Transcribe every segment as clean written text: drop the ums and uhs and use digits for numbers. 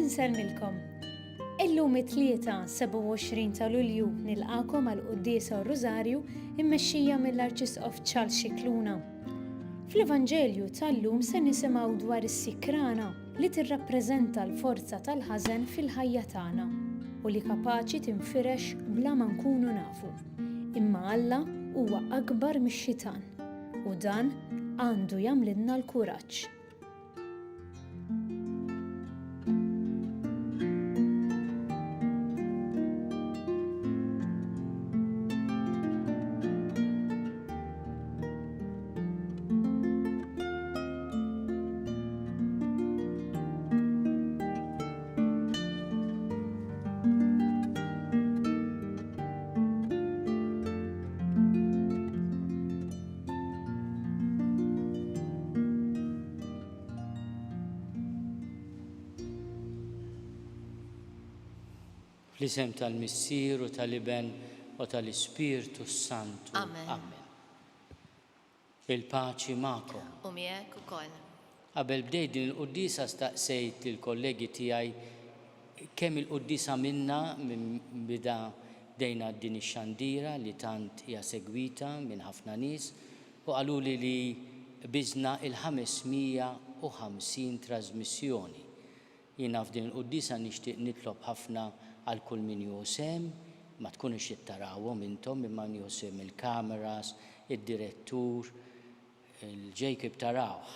Inselmilkom. Illum it-tlieta 27 ta' Lulju nilqakom għal Qudiesa u Rożarju immexxija mill-Arċisqof Charles Scicluna. Fl-Evanġelju tal-lum se nisimgħu dwar is-sikrana li tirrappreżenta l-forza tal-ħażen fil-ħajja tagħna u li kapaċi tinfirex bla ma nkunu nafu. Imma Alla huwa akbar mix-xitan u dan għandu jagħmlilna l-kuraġġ. Fl-isem tal-Missier u tal-Iben u tal-Ispirtu Santu. Amen. Il-paċi magħkom. U miegħek ukoll. Qabel bdejt din il-qudiesa staqsejt lill-kollegi tiegħi kemm il-qudiesa minna minn bida bdejna din ix-xandira li tant hija segwita minn ħafna nies u qaluli li biżna il-550 trasmissjoni. Jiena f'din il-qudiesa nixtieq nitlob ħafna għal kull min josem, ma tkunux jittarawhom intom imma min josem il-kameras, id-direttur, il-ġejkib tarawh.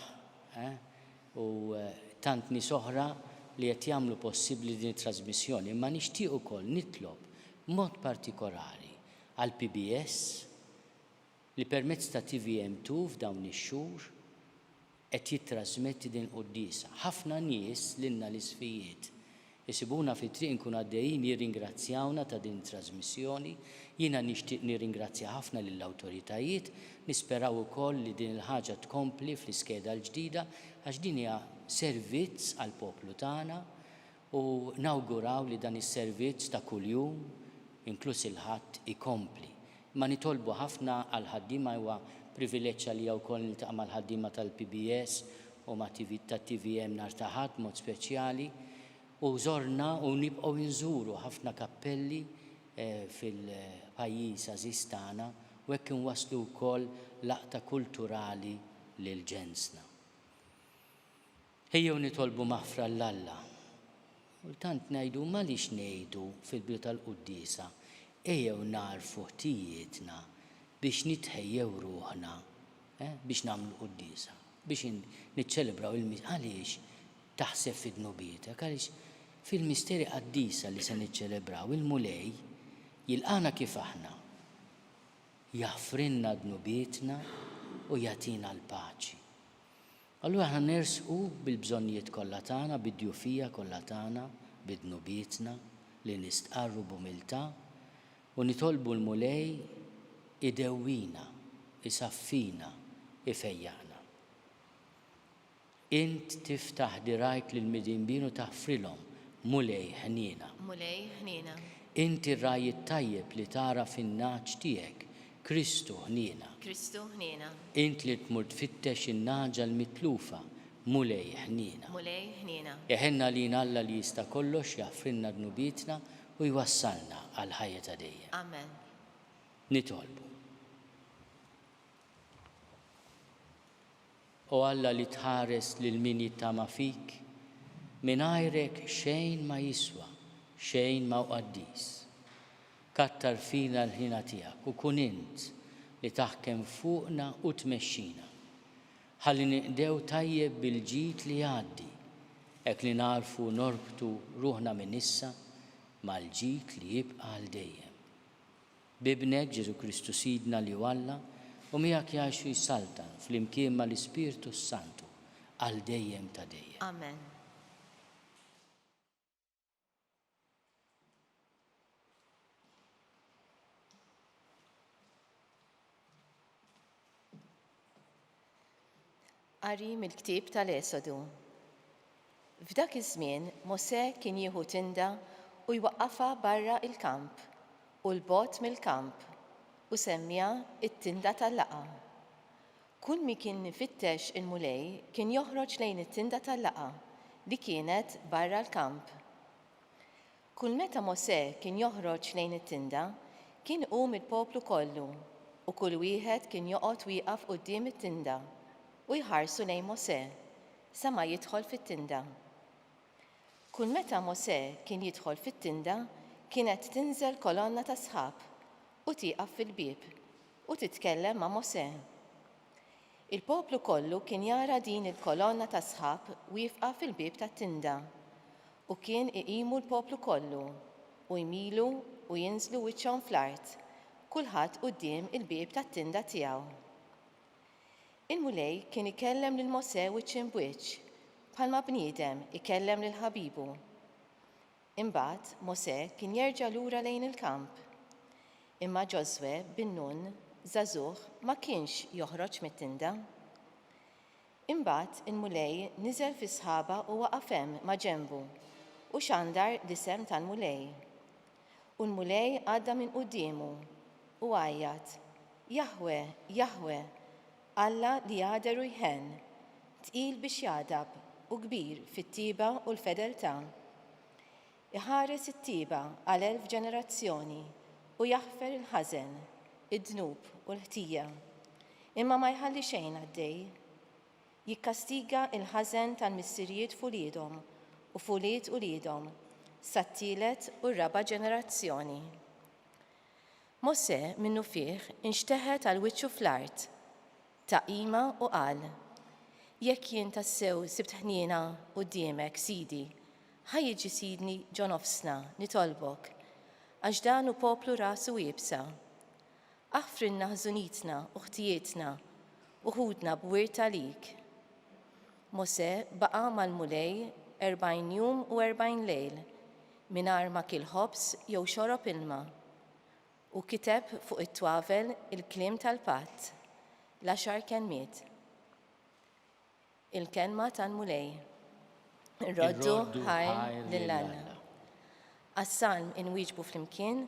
U tant nies oħra li qed jagħmlu possibbli din it-trasmissjoni, imma nixtieq ukoll nitlob mod partikolari għal PBS li permezz ta' TVM2 f'dawn ix-xhur qed jittrasmetti din qudiesa. Ħafna nies lilna l-isfijiet isibuna fi triq nkun għaddejjin jirringrazzjawna ta' din trasmissjoni. Jiena nixtieq nirringrazzja ħafna lill-awtoritajiet, nisperaw ukoll li din il-ħaġa tkompli fl-iskeda l-ġdida għax din hija servizz għall poplu tagħna u nawguraw li dan is-servizz ta' kuljum inkluż il-ħadd ikompli. Ma nitolbu ħafna għal ħaddiema huwa privileġġ għalija wkoll niltaqa' mal-ħaddiema tal-PBS u ma' tat-TVM nhar ta' ħadd mod speċjali. U żorna u nibqgħu nżuru ħafna kappelli fil-pajjiż Għażiż tagħna u hekk inwasslu wkoll laqta kulturali lil ġensna. Ejjew nitolbu maħfra l-Alla. U tant ngħidu m'għaliex ngħidu fil-bidu tal-qudiesa ejjew narfu ħtijietna biex nitħejjew ruħna biex nagħmlu qudiesa, biex niċċelebraw għaliex taħseb fid-dnubietek, għaliex fil-misteri qaddisa li se niċċelebraw il-mulej jilqana kif aħna, jaħfrinna dnubietna u jagħtina l-paċi. Allura aħna nersqu bil-bżonnijiet kollha tagħna, bid-djufija kollha tagħna, bid-dnubietna li nistqarru b'umiltà u nitolbu l-mulej idewwina, isaffina, ifejjaqna. Int tiftaħ dirajk lill-midinbin u taħfrilhom mulej ħniena. Mulej ħniena. Inti r-rajt tajjeb li tara fin-naġġ tiegħek Kristu ħniena. Kristu ħniena. Int li tmur tfittex in-naġa l-mitlufa mulej ħniena. Mulej ħniena. Eħenna lina Alla li jista' kollox jaħfrilna dnubietna u jwassalna għal ħajja ta' dejjem. Amen. Nitolbu. O Alla li tħares lil min jittama fik, mingħajrek xejn ma jiswa, xejn ma uqaddis. Kattar fina l-ħina tiegħek u kun int li taħkem fuqna u tmexxina. Ħalli niqdew tajjeb bil-ġid li jgħaddi, hekk li narfu norbtu ruħna minn issa mal-ġid li jibqa' għal dejjem. Bibnek Ġesu Kristu Sidna li Alla u miegħek jgħixu jsaltan fl-imkien mal-Ispirtu Santu għal dejjem ta' dejjem. Amen. Qari mill-ktieb tal-Esodu. F'dak iż-żmien Mosè kien jieħu tinda u jwaqqafha barra il-kamp u l-bogħod mill-kamp u semmija it-tinda tal-laqa. Kull min kien ifittex il-mulej kien joħroġ lejn it-tinda tal-laqa li kienet barra l-kamp. Kull meta Mosè kien joħroġ lejn it-tinda, kien iqum il-poplu kollu u kull wieħed kien joqgħod wieqaf quddiem it-tinda u jħarsu lejn Mosè sa ma jidħol fit-tinda. Kull meta Mosè kien jidħol fit-tinda, kienet tinżel kolonna ta' sħab u tieqaf fil-bieb u titkellem ma' Mosè. Il-poplu kollu kien jara din il-kolonna ta' sħab wieqfa fil-bieb tat-tinda u kien iqimu l-poplu kollu u jmilu u jinżlu wiċċhom fl-art, kulħadd quddiem il-bieb tat-tinda tiegħu. Il-mulej kien ikellem lil Mosè wiċċ b'wiċċ, bħalma bniedem ikellem lil ħabibu. Imbagħad Mosè kien jerġa' lura lejn il-kamp. Imma Ġoswe bin Nun, żagħżugħ, ma kienx joħroġ mit-tinda. Imbagħad il-mulej niżel fi sħaba u waqaf hemm ma' ġenbu u xandar l-isem tal-mulej. U l-mulej għadda minn qudiemu u għajjat: Jahwe, Jahwe, Alla li jgħader u jħenn, tqil biex jgħadab u kbir fit-tiba u l-fedeltà. Iħares it-tiba għal 1000 ġenerazzjoni u jaħfer il-ħażen, id-dnub u l-ħtija, imma ma jħalli xejn għaddej. Jikkastiga il-ħażen tal-missirijiet fulidhom u fuliet uliedhom sat-tielet u r-raba' ġenerazzjoni. Mosè minnu fih inxteħet għal wiċċu fl-art, taqima u qal: Jekk jien tassew sibt ħniena quddiemek, Sidi, ħajjiġi sidni ġo nofsna nitolbok, għax dan hu poplu rasu jibsa. Aħfrinna ħżunitna u ħtijietna u ħudna b'wirt għalik. Mosè baqa' mal-mulej 40 jum u 40 lejl mingħajr ma kil ħobs jew xorob ilma u kiteb fuq it-twavel il-kliem tal-patt, l-10 kelmiet. Il-kelma tal-mulej: Irroddu ħajr lill-Alla. Għas-salm inwieġbu flimkien: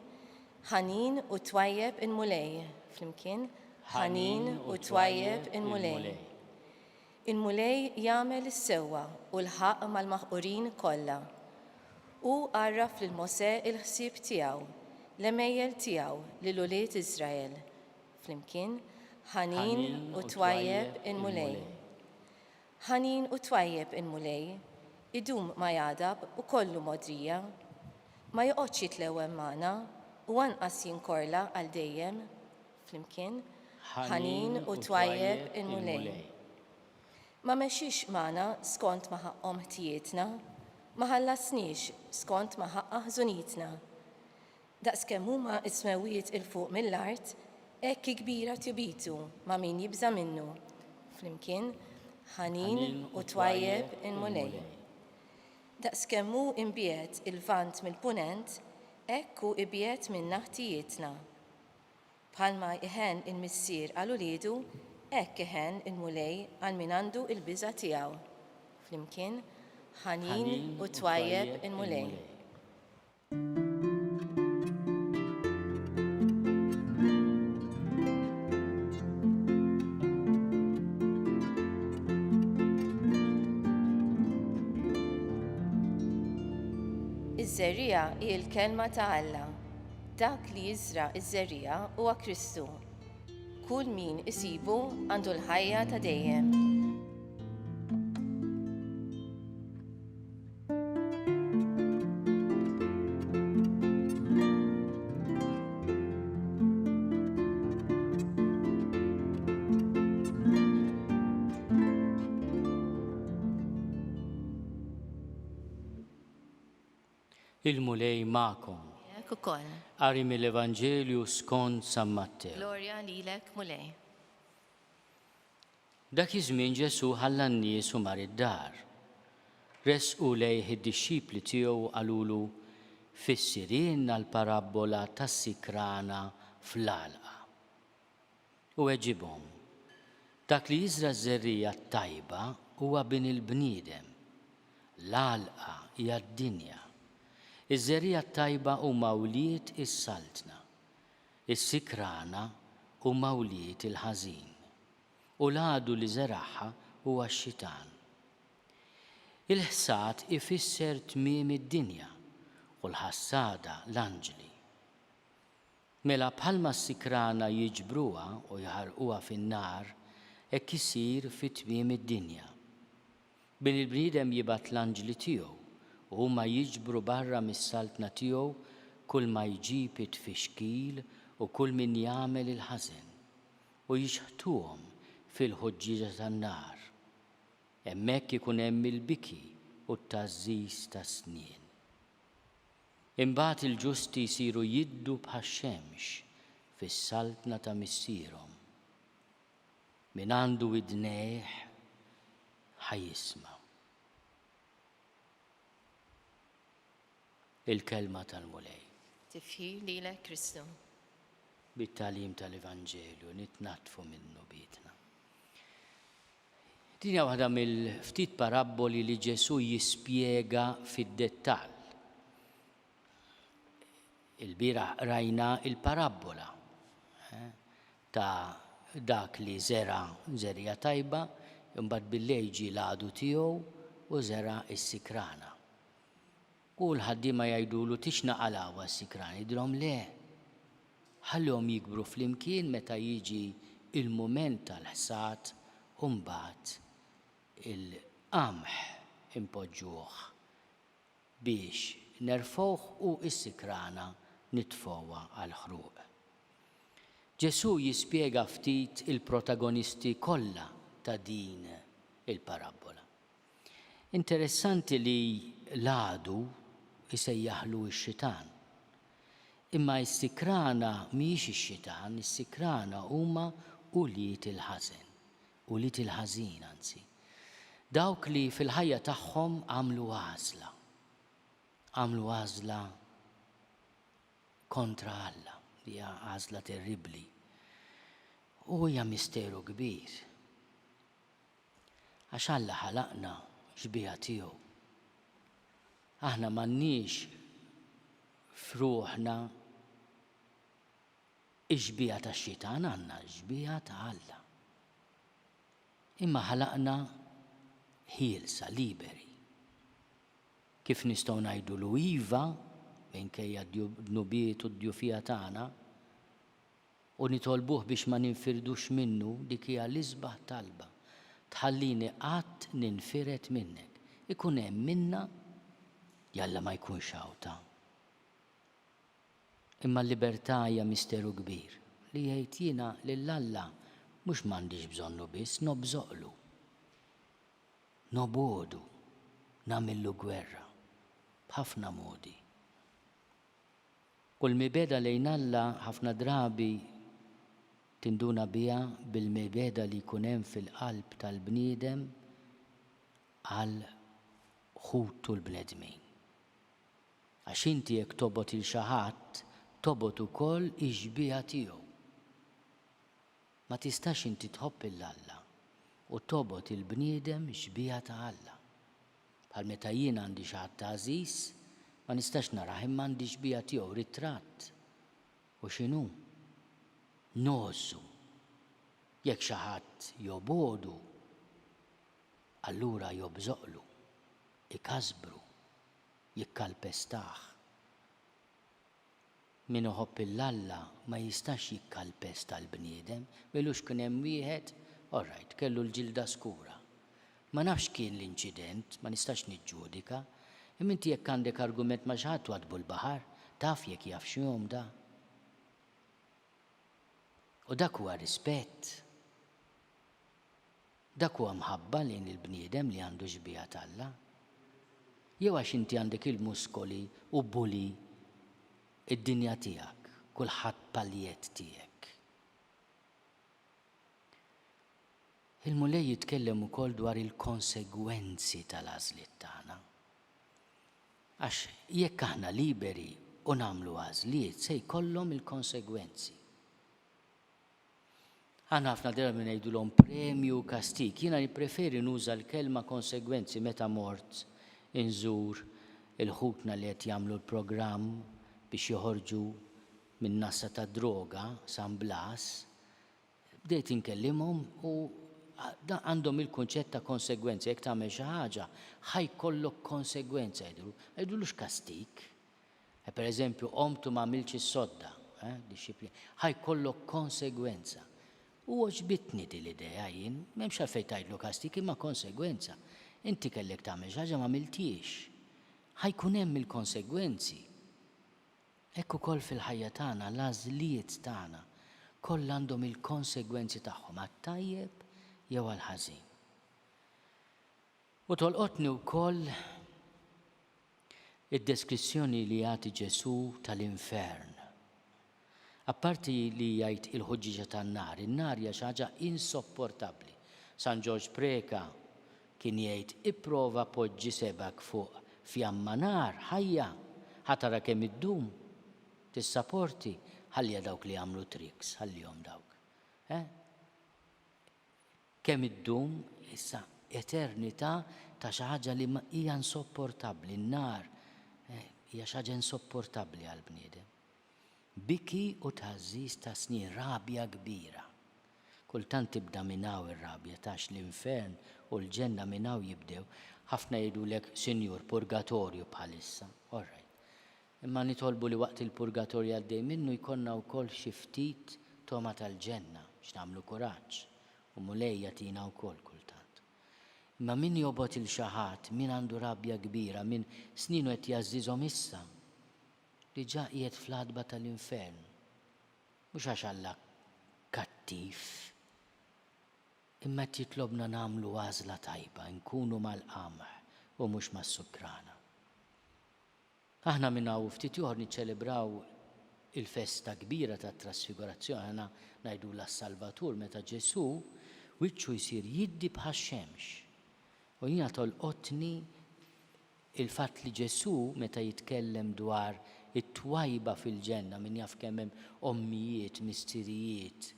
ħanin u twajjeb il-mulej. Flimkien: ħanin u twajjeb il-mulej. Il-mulej jagħmel is-sewwa u l-ħaq mal-maħqurin kollha. U għarraf lil Mosè il-ħsieb tiegħu, l-emejjel tiegħu lil ulied Iżrael. Flimkien: ħanin u twajjeb il-mulej. Ħanin u twajjeb il-mulej, idum ma jgħadab u kollu modrija, ma joqgħodx jitlewem magħna u anqas jinkorla għal dejjem. Flimkien: ħanin u twajjeb il-mulej. Ma mexxix magħna skont ma ħaqhom ħtijietna, ma ħallasniex skont ma ħaqqa ħżunitna. Daqskemm huma ismewiet il-fuq mill-art, hekk kbira tibitu ma' min jibża minnu. Flimkien: ħanin u twajjeb il-mulej. Daqskemm hu imbiet il-vant mill-punent, hekk hu ibiet minn naħtijietna. Bħalma iħen il-missier għal uliedu, hekk iħen il-mulej għal min għandu il-biża' tiegħu. Flimkien: ħanin u twajjeb il-mulej. Iż-żerriegħa hi l-kelma ta' Alla. Dak li jiżra' iż-żerriegħa huwa Kristu. Kull min isibu għandu l-ħajja ta' dejjem. Il-mulej ma'kom. Hekk ukoll. Qari mill-Evanġelju skont San Matteo. Glorja lilek, mulej. Dak iż-żmien Ġesu ħalla n-nies u mar id-dar. Resqu lejh id-dixxipli tiegħu qalulu: fissirien l-parabola tas-sikrana fl-għalqa. U weġibhom: dak li jiżra ż-żerriegħa tajba huwa bin il-bniedem. L-għalqa hija d-dinja. Iż-żerriegħa tajba huma wlied is-saltna. Is-sikrana huma wlied il-ħażin. U l-għadu li żeragħha huwa x-xitan. Il-ħsad ifisser tmiem id-dinja u l-ħassada l-anġli. Mela bħalma s-sikrana jiġbruha u jħarquha fin-nar, hekk isir fit-tmiem id-dinja. Bin il-bniedem jibgħat l-anġli tiegħu u huma jiġbru barra mis-saltna tiegħu kull ma jġib it-tfixkil u kull min jagħmel il-ħażen u jixħtuhom fil-ħuġġiġa tan-nar. Hemmhekk ikun hemm il-biki u t-tażżiż tas-snien. Imbagħad il-ġusti jsiru jiddu bħax-xemx fis-saltna ta' missierhom. Min għandu widnejh ħajjisma'. Il-kelma tal-mulej. Tifħi lilek Kristu. Bit-tagħlim tal-Evanġelju nitnatfu minnu bitna. Dinja waħda mill-ftit parabboli li Ġesu jispjega fid-dettall. Il-bieraħ rajna il-parabbola ta' dak li zera żerja tajba, imbagħad billejl ġie l-għadu tiegħu u zera s-sikrana. U l-ħaddiema jgħidulu tixnaqalawha s-sikrana, jidhom le. Ħallihom jikbru flimkien meta jiġi il-mument tal-ħsad u mbagħad il-qamħ impoġġuh biex nerfgħuh u s-sikrana nitfgħuha għall-ħruq. Ġesu jispjega ftit il-protagonisti kollha ta' din il-parabbola. Interessanti li l-għadu isejjaħlu x-xitan. Imma s-sikrana mhijiex ix-xitan, is-sikrana huma uliet il-ħażen, uliet il-ħażin anzi. Dawk li fil-ħajja tagħhom għamlu għażla. Għamlu għażla kontra Alla, hija għażla terribbli. U hija misteru kbir. Għax Alla ħalaqna xbija tiegħu. Aħna m'għandniex f'ruħna iġbija tax-xitan, għandna ġbija ta' Alla. Imma ħalaqna ħielsa, liberi. Kif nistgħu ngħidulu iva minkejja d-dnubiet u d-djufija tagħna u nitolbuh biex ma ninfirdux minnu, dik hija l-isbaħ talba. Tħallini qatt ninfiret minnek. Ikun hemm minna jalla ma jkunx hawn. Imma l-libertà hija misteru kbir li jgħid jiena lil Alla mhux m'għandix bżonnu biss, nobżoqlu. Nobodu, nagħmillu gwerra b'ħafna modi. Kull mibeda lejn Alla ħafna drabi tinduna biha bil-mibeda li jkun hemm fil-qalb tal-bniedem għal ħutu l-bnedmin. Għax inti jekk tobgħod il xi ħadd tobgħod ukoll iġbija tiegħu. Ma tistax inti tħobb il-Alla u tobgħod il-bniedem xbija ta' Alla. Bħal meta jien għandi xi ħadd għażiż, ma nistax narah imma għandi xbija tiegħu ritratt. U x'inhu? Nozzu. Jekk xi ħadd jobodu, allura jobżoqlu, ikasbru, jikkalpestaħ. Min iħobb il-Alla ma jistax jikkalpesta l-bniedem, milux kien hemm wieħed, orrajt, kellu l-ġilda skura. Ma nafx kien l-inċident, ma nistax niġġudika, imma inti jekk għandek argument ma' xi ħadd wadbu l-baħar, taf jekk jaf x'jum da. U dak huwa rispett. Dak huwa mħabba lejn il-bniedem li għandu xbija tal-Alla. Jew għax inti għandek il-muskoli u buli id-dinja tiegħek, kulħadd paljett tiegħek. Il-mulej jitkellem ukoll dwar il-konsegwenzi tal-għażliet tagħna. Għax jekk aħna liberi u nagħmlu għażliet se jkollhom il-konsegwenzi. Għandna ħafna drabi ngħidulhom premju kastik. Jiena nippreferi nuża l-kelma konsegwenzi meta mort inżur il-ħutna li qed jagħmlu l-programm biex joħorġu min nassa ta' droga San Blas. Bdejt inkellimhom u għandhom il-kunċett ta' konsegwenzi, jekk tagħmel xi ħaġa, ħajkollok konsegwenza jgħidulux kastik. Per eżempju, qomtu ma għamilx is-sodda, disciplina, ħajkollok konsegwenza. U oġbitni din l-idea jien, m'hemmx għalfejn tgħidlu kastik imma konsegwenza. Inti kellek tagħmel xi ħaġa ma għamiltiex. Ħajkun hemm il-konsegwenzi. Hekk ukoll fil-ħajja tagħna, l-għażliet tagħna kollha għandhom il-konsegwenzi tagħhom għat-tajjeb jew għal-ħażin. U tolqotni wkoll id-deskrizzjoni li jagħti Ġesu tal-infern. Apparti li jgħid il-ħuġġiġa tan-nar, in-nar hija xi ħaġa insopportabbli. San Ġorġ Preka kien jgħid ipprova poġġi sebak fuq fjamma nar ħajja ħatara kemm iddum tissapporti ħallija dawk li jagħmlu triks, ħallihom dawk. Kemm iddum issa eternità ta' xi ħaġa li hija insopportabbli, n-nar hija xi ħaġa insopportabbli għall-bniedem. Biki u tażżiż ta' snin, rabja kbira. Kultant tibda minn hawn ir-rabja tax l-infern u l-ġenna minn hawn jibdew. Ħafna jgħidulek Sinjur purgatorju bħalissa. All right. Imma nitolbu li waqt il-purgatorju għaddej minnu jkollna wkoll xi ftit toma tal-ġenna biex nagħmlu kuraġġ u mulejja tina wkoll kultant. Imma min jobot il-xaħat, min għandu rabja kbira, min sninu qed jażżizhom issa, diġà qiegħed fl-adba tal-infern. Mhux għax Alla kattiv, imma qed jitlobna nagħmlu għażla tajba, nkunu mal-qamħ u mhux mas-sukrana. Aħna minn hawn ftit ieħor niċċelebraw il-festa kbira tat-trasfigurazzjoni, aħna ngħidula s-Salvatur meta Ġesu wiċċu jsir jiddi bħax-xemx. U jiena tolqotni il-fatt li Ġesu meta jitkellem dwar it-twajba fil-ġenna min jaf kemm hemm ommijiet, mistirijiet.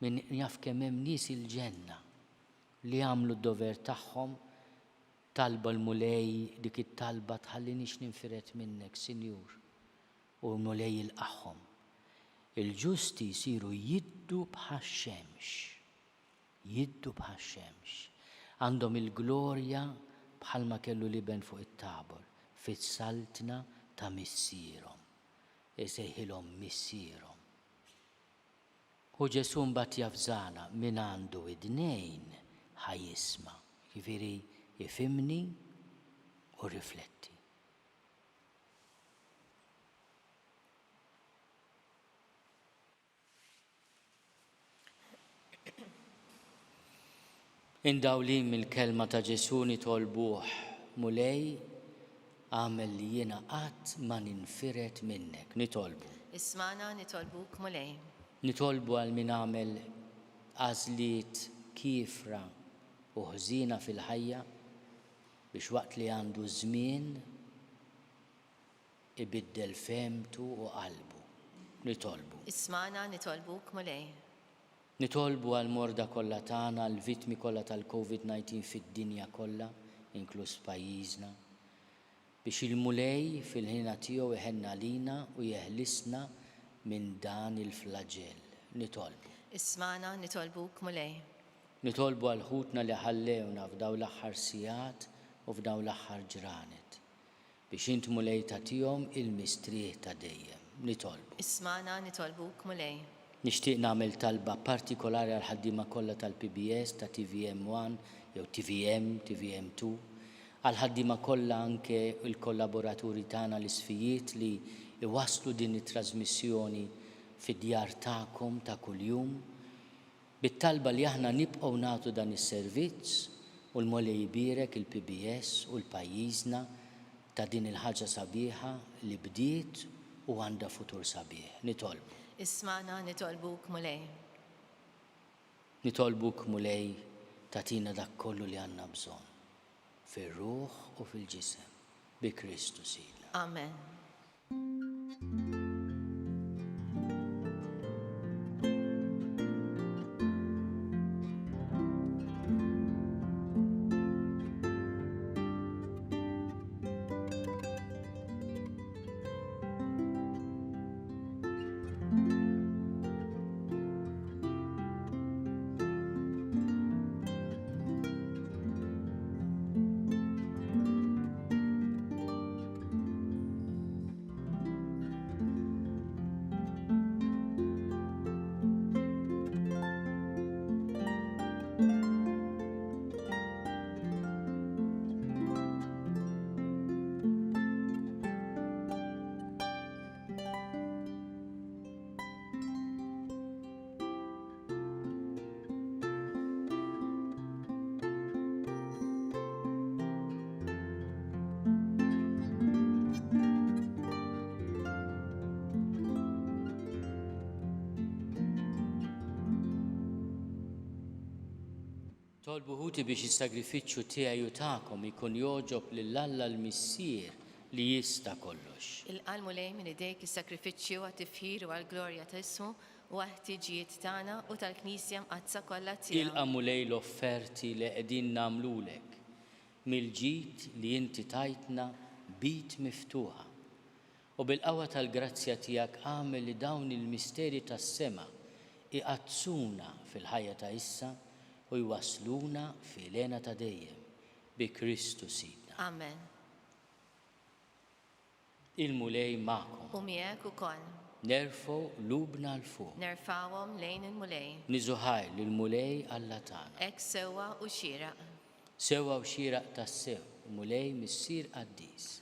Min jaf kemm hemm nies il-ġenna li għamlu d-dover tagħhom talba l-mulej dik it-talba tħallinix ninfiret minnek, Sinjur, u l-mulej il-qaħħom. Il-ġusti jsiru jiddu bħax-xemx, jiddu bħax-xemx. Għandhom il-glorja bħalma kellu liben fuq it-tabor, fit-saltna ta' missierhom, isejħilhom missierhom. U Ġesu mbagħad jafżana min għandu idnejn ħajjisma', jiġifieri jifhimni u rifletti. Indawlin mill-kelma ta' Ġesu nitolbuh mulej għamel li jiena qatt ma ninfiret minnek, nitolbu. Ismana nitolbuk mulej. Nitolbu għal min għamel għażliet kiefra u ħżina fil-ħajja biex waqt li għandu żmien ibiddel femtu u qalbu. Nitolbu. Ismana nitolbuk mulej. Nitolbu għal morda kollha tagħna, għal vittmi kollha tal-COVID-19 fid-dinja kollha, inkluż pajjiżna, biex il-mulej fil-ħina tiegħu iħenna lina u jeħlisna minn dan il-flagell. Nitolbu. Ismana nitolbuk mulej. Nitolbu għal ħutna li ħallewna f'daw l-aħħar sigħat u f'daw l-aħħar ġranet biex int mulej tagħtihom il-mistrieħ ta' dejjem. Nitolbu. Ismana nitolbuk mulej. Nixtieq nagħmel talba partikolari għal ħaddiema kollha tal-PBS, ta' TVM1 jew TVM2, għal ħaddiema kollha anke l-kollaboraturi tagħna l-isfijiet li iwasslu din it-trasmissjoni fid-djar tagħkom ta' kuljum, bit-talba li aħna nibqgħu nagħtu dan is-servizz u l-Mulej jibierek il-PBS u l-pajjiżna ta' din il-ħaġa sabiħa li bdiet u għandha futur sabiħ. Nitolbu. Ismana nitolbuk mulej. Nitolbuk mulej tatina dak kollu li għandna bżonn fir-ruħ u fil-ġisem bi Kristu Sidna. Amen. Tolbuħuti biex is-sagrifiċċju tiegħi u tagħkom ikun joġob lill-Alla l-Missier li jista' kollox. Il-qalmu lej minn idejk is-sakrifiċċju għat-tifħir u għall-glorja ta' ismu u għat-tiġijiet tagħna u tal-Knisja mqazza kollha tiegħu. Ilqamu lej l-offerti li qegħdin nagħmlulek mill-ġid li inti tajtna bit miftuħa. U bil-qawwa tal-grazzja tiegħek għamel li dawn il-misteri tas-sema iqazzuna fil-ħajja ta' issa u jwasluna fil-għena ta' dejjem bi Kristu Sidna. Amen. Il-mulej magħkom. U miegħek ukoll. Nerfgħu lubna l-fuq. Nerfawhom lejn il-mulej. Niżuħaj lill-mulej Alla tagħna. Hekk sewwa u xieraq. Sewwa u xieraq tas-sew, mulej missier qaddis.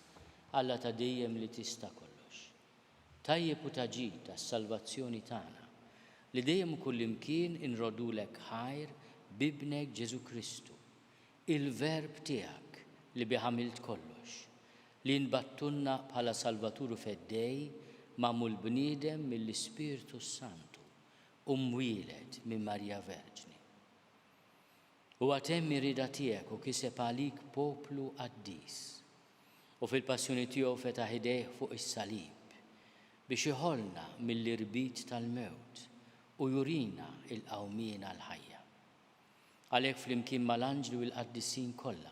Alla ta' dejjem li tista' kollox. Tajjeb u taġid tas-salvazzjoni tagħna li dejjem kullimkien inrodulek ħajr bibnek Ġesu Kristu, il-verb tiegħek li biħamilt kollox, li nbattunna bħala Salvaturu feddej magħmul bniedem mill-Ispiritu Santu u mwieled minn Marja Verġni. U għatem irida tiegħek u kiseb għalik poplu qaddis u fil-passjoni tiegħu fetaħ idejh fuq is-salib biex iħollna mill-irbit tal-mewt u jurina il-qawmien għal-ħajja. Għalhekk flimkien mal-anġli u l-qaddisin kollha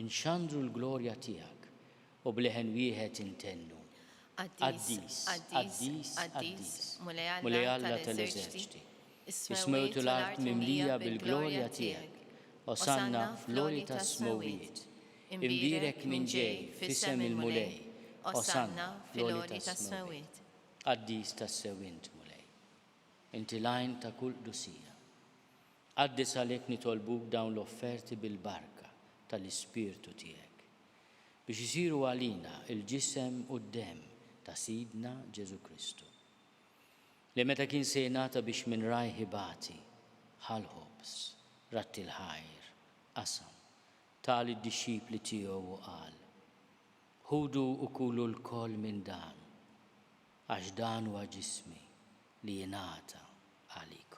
inxandru l-glorja tiegħek u bleħen wieħed intennu. Qaddis, qaddis, qaddis, mulej Alla tal-eżerċiti. Ismewtu l-art mimlija bil-glorja tiegħek. Osanna fl-oli tas-smawiet. Imbirek minn ġej f'isem il-mulej. Osanna fl-oli tas-smawiet. Qaddis tas-sewint mulej. Inti lajn ta' kull dusija. Qaddis għalhekk nitolbuk dawn l-offerti bil-barka tal-Ispirtu tiegħek biex isiru għalina il-ġisem u d-dem ta' Sidna Ġesu Kristu. Li meta kien se jingħata biex minn rajħi bati ħal-ħobs, ratti l-ħajr, qasam, tal id-dixxipli tiegħu u qal: ħudu u kulu l-koll minn dan, għax dan huwa ġismi li jingħata għalikom.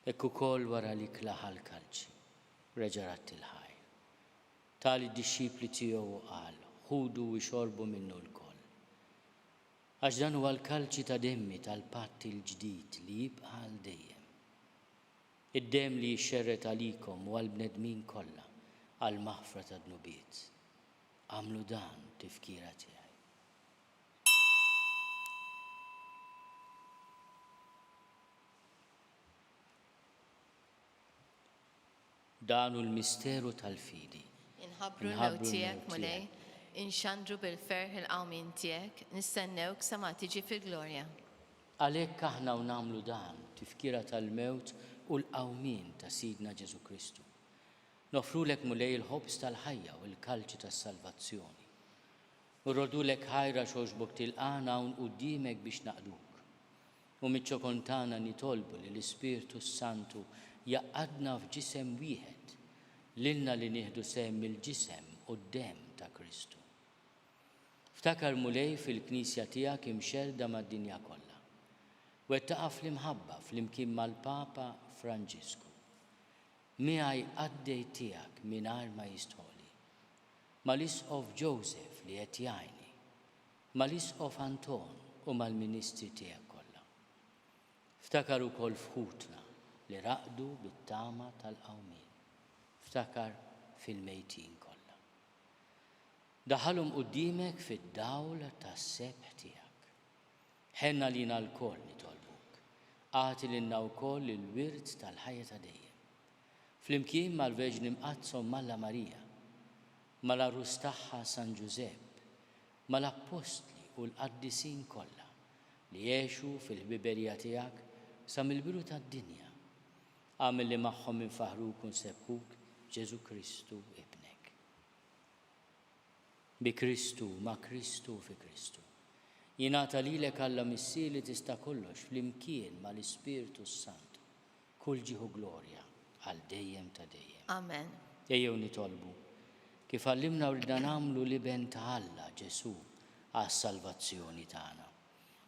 Ekku kol wara li klaħal kalċi, reġarat il-ħajr. Tali d-dixxipli tiegħu qal: ħudu u xorbu minnu l-koll. Għax dan huwa l-kalċi ta' demmi tal-patt il-ġdid li jibqa' għal dejjem. Id-dem li jxerret għalikom u għal-bnedmin kollha għal maħfra ta' dnubiet. Għamlu dan tifkira tiegħi. Danu l-misteru tal-fidi. Inħabbru l-mewt tiegħek mulej, inxandru bil-ferħ il-qawmin tiegħek, nistennewk sa ma tiġi fil-glorja. Għalhekk aħna u nagħmlu dan tifkira tal-mewt u l-qawmin ta' Sidna Ġesu Kristu. Nofrulek mulej il-ħobs tal-ħajja u l-kalċi tas-salvazzjoni. Urrodulek ħajra xoġbok tilqana hawn quddiemek biex naqduk. U miċ-ċokontana nitolbu li l-Ispirtu Santu jaqadna f'ġisem wieħed, lilna li nieħdu sehem il-ġisem u d-dem ta' Kristu. Ftakar mulej fil-Knisja tiegħek imxerda mad-dinja kollha. Wettaqa fl-imħabba fl-imkien mal-Papa Franġisku. Miegħi għaddej tiegħek mingħajr ma jistħoli. Mal-Isqof Joseph li qed jgħinni, mal-Isqof Anton u mal-Ministri tiegħek kollha. Ftakar ukoll fħutna li raqdu bit-tama tal-qawmien. Ftakar fil-mejtin kollha. Daħalhom quddiemek fid-dawl tas-sebħ tiegħek. Ħenna lina l-koll nitolbuk. Għati lilna wkoll il-wirt tal-ħajja ta' dejjem. Flimkien mal-Verġni Mqazzom Malla Marija, mal-Arus tagħha San Ġusepp, mal-Apostli u l-Qaddisin kollha li jgħixu fil-ħbiberija tiegħek sa mill-biru tad-dinja. Għamil li magħhom infaħruk u nsebħuk Ġesu Kristu ibnek. Bi Kristu, ma' Kristu fi Kristu. Jingħata lilek Alla Missier li tista' kollox flimkien mal-Ispiritu Santu. Kull ġieħu glorja għal dejjem ta' dejjem. Amen. Ejjew nitolbu kif għallimna rridna nagħmlu liben ta' Alla Ġesu għas-salvazzjoni tagħna.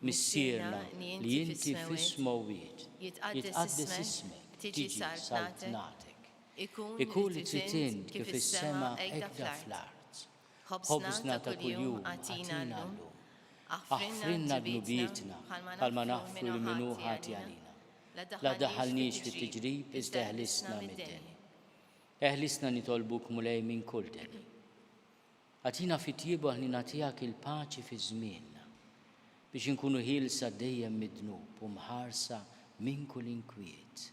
Missierna li inti fis-smawwiet jitqaddes ismek, tiġi saltnatek. Ikun li trid kif is-sema hekk fl-art. Ħobżna ta' kuljum għatina llum. Aħfrinna dnubietna bħalma naħfru l-minu ħati għalina. La daħalniex fit-tiġrib iżda eħlisna mid-deni. Eħlisna nitolbuk mulej minn kull deni. Għatina fit-tiebu ħlina tiegħek il-paċi fi żmienna biex inkunu ħielsa dejjem mid-dnub u mħarsa minn kull inkwiet.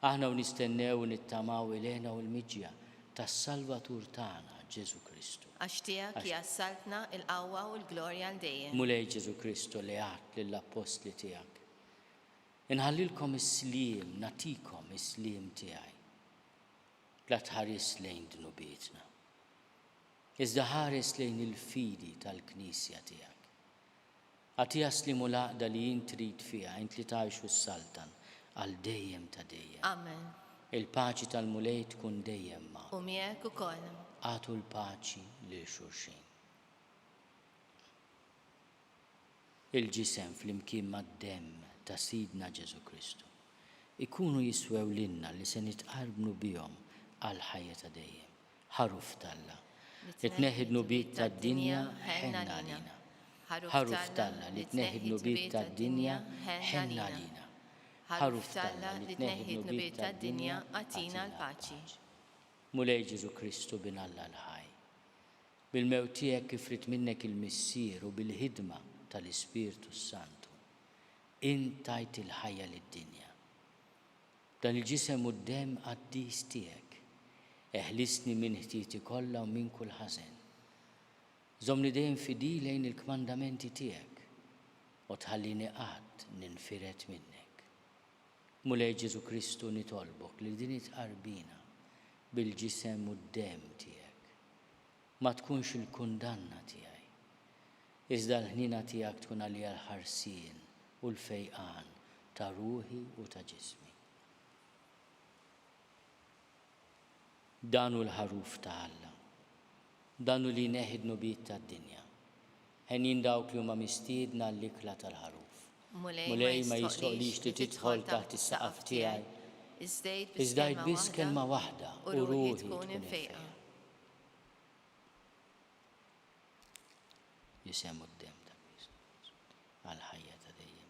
Aħna u nistennew u nittamaw ilena u l-miġja tas-Salvatur tagħna Ġesu Kristu. Għax tiegħek jassaltna il-qawwa u l-glorja għal dejjem. Mulej Ġesu Kristu li għat lill-apostli tiegħek. Inħallilkom is-sliem, natikom is-sliem tiegħi. La tħares lejn dnubietna. Iżda ħares lejn il-fidi tal-Knisja tiegħek. Għatija slimu laqda li jien trid fiha, int li tgħixu s-saltan għal dejjem ta' dejjem. Amen. Il-paċi tal-mulej tkun dejjem ma'. U miegħek ukoll. Għatu l-paċi lil xulxin. Il-ġisem fl-imkien mad-demm ta' Sidna Ġesu Kristu ikunu jiswew lilna li se nitqarbnu bihom għal ħajja ta' dejjem. Ħaruf talla. Li tneħħi d-nubiet tad-dinja ħenna lina. Ħaruf talla li tneħħi d-nubiet tad-dinja ħenna lina. Ħaruf talla li tneħħi d-nubiet tad-dinja għatina l-paċi. Mulej Ġesu Kristu bin Alla l-ħaj. Bil-mewt tiegħek kif rid minnek il-missier u bil-ħidma tal-Ispirtu Santu. Intajt il-ħajja lid-dinja. Dan il-ġisem u d-dem qaddis tiegħek. Eħlisni minn ħtieti kollha u minn kull ħażen. Żomni dejjem fidi lejn il-kmandamenti tiegħek u tħallini qatt ninfiret minnek. Mulej Ġesu Kristu nitolbok li din itqarbina bil-ġisem u d-dem tiegħek. Ma tkunx il-kundanna tiegħi. Iżda l-ħnina tiegħek tkun għalija l-ħarsien u l-fejqan ta' ruħi u ta' ġismi. Danu l-ħaruf ta' Alla. Danu li neħid nubiet ta' dinja. Ħenin dawk li huma mistiedna l-ikla tal-ħaruf. Mulej ma jistoqlix li tidħol taħt is-saqaf tiegħi. Iżdajt biss kelma waħda u ruħi tkun infejqa. Jisemmu d-dem ta' Kristu għal-ħajja ta' dejjem.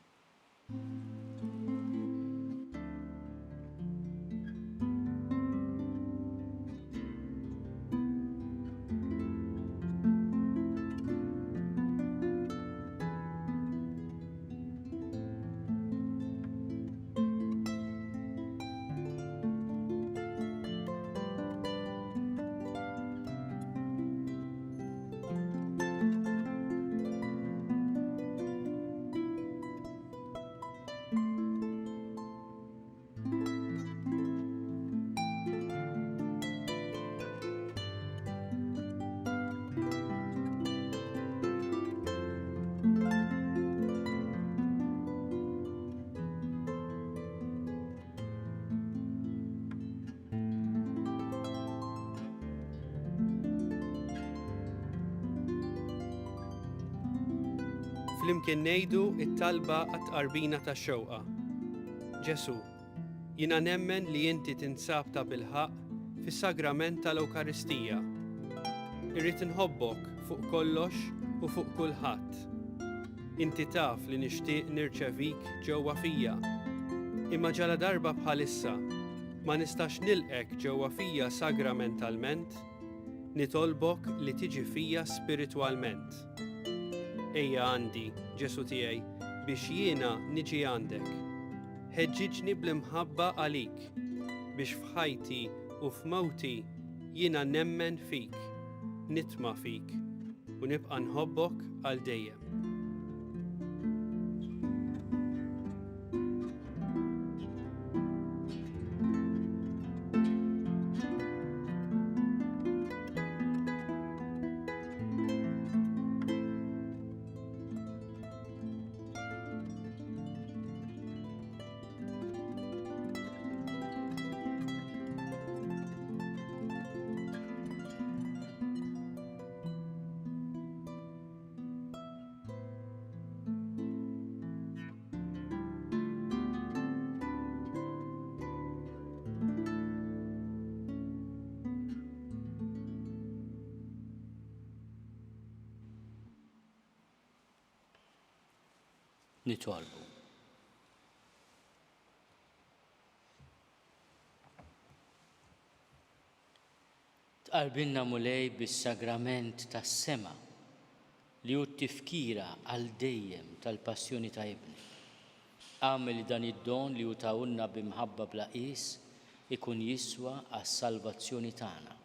Flimkien ngħidu it-talba għat-tqarbina tax-xewqa. Ġesu, jiena nemmen li inti tinsab ta' bilħaq fis-sagrament tal-Ewkaristija. Irrid inħobbok fuq kollox u fuq kulħadd. Inti taf li nixtieq nirċevik ġewwa fija. Imma ġala darba bħalissa ma nistax nilqek ġewwa fija sagramentalment, nitolbok li tiġi fija spiritwalment. Ejja għandi, Ġesu tiegħi, biex jiena niġi għandek. Ħeġġiġni bl-imħabba għalik, biex f'ħajti u f'mewti jiena nemmen fik, nitma' fik, u nibqa' nħobbok għal dejjem. Nitolbu. Tqarbilna mulej bis-sagrament tas-sema li hu t-tifkira għal dejjem tal-passjoni ta' ibni. Għamel dan id-don li hu tawunna b'imħabba bla qis ikun jiswa għas-salvazzjoni tagħna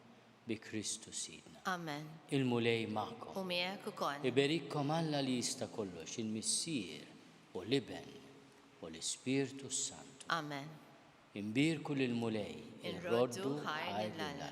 bi Kristu Sidna. Amen. Il-mulej magħkom. U miegħek ukoll. Iberikkom Alla li jista' kollox, il-Missier u l-Iben u l-Ispirtu Santu. Amen. Imbirku lil-mulej, Irroddu ħajr lill-Alla.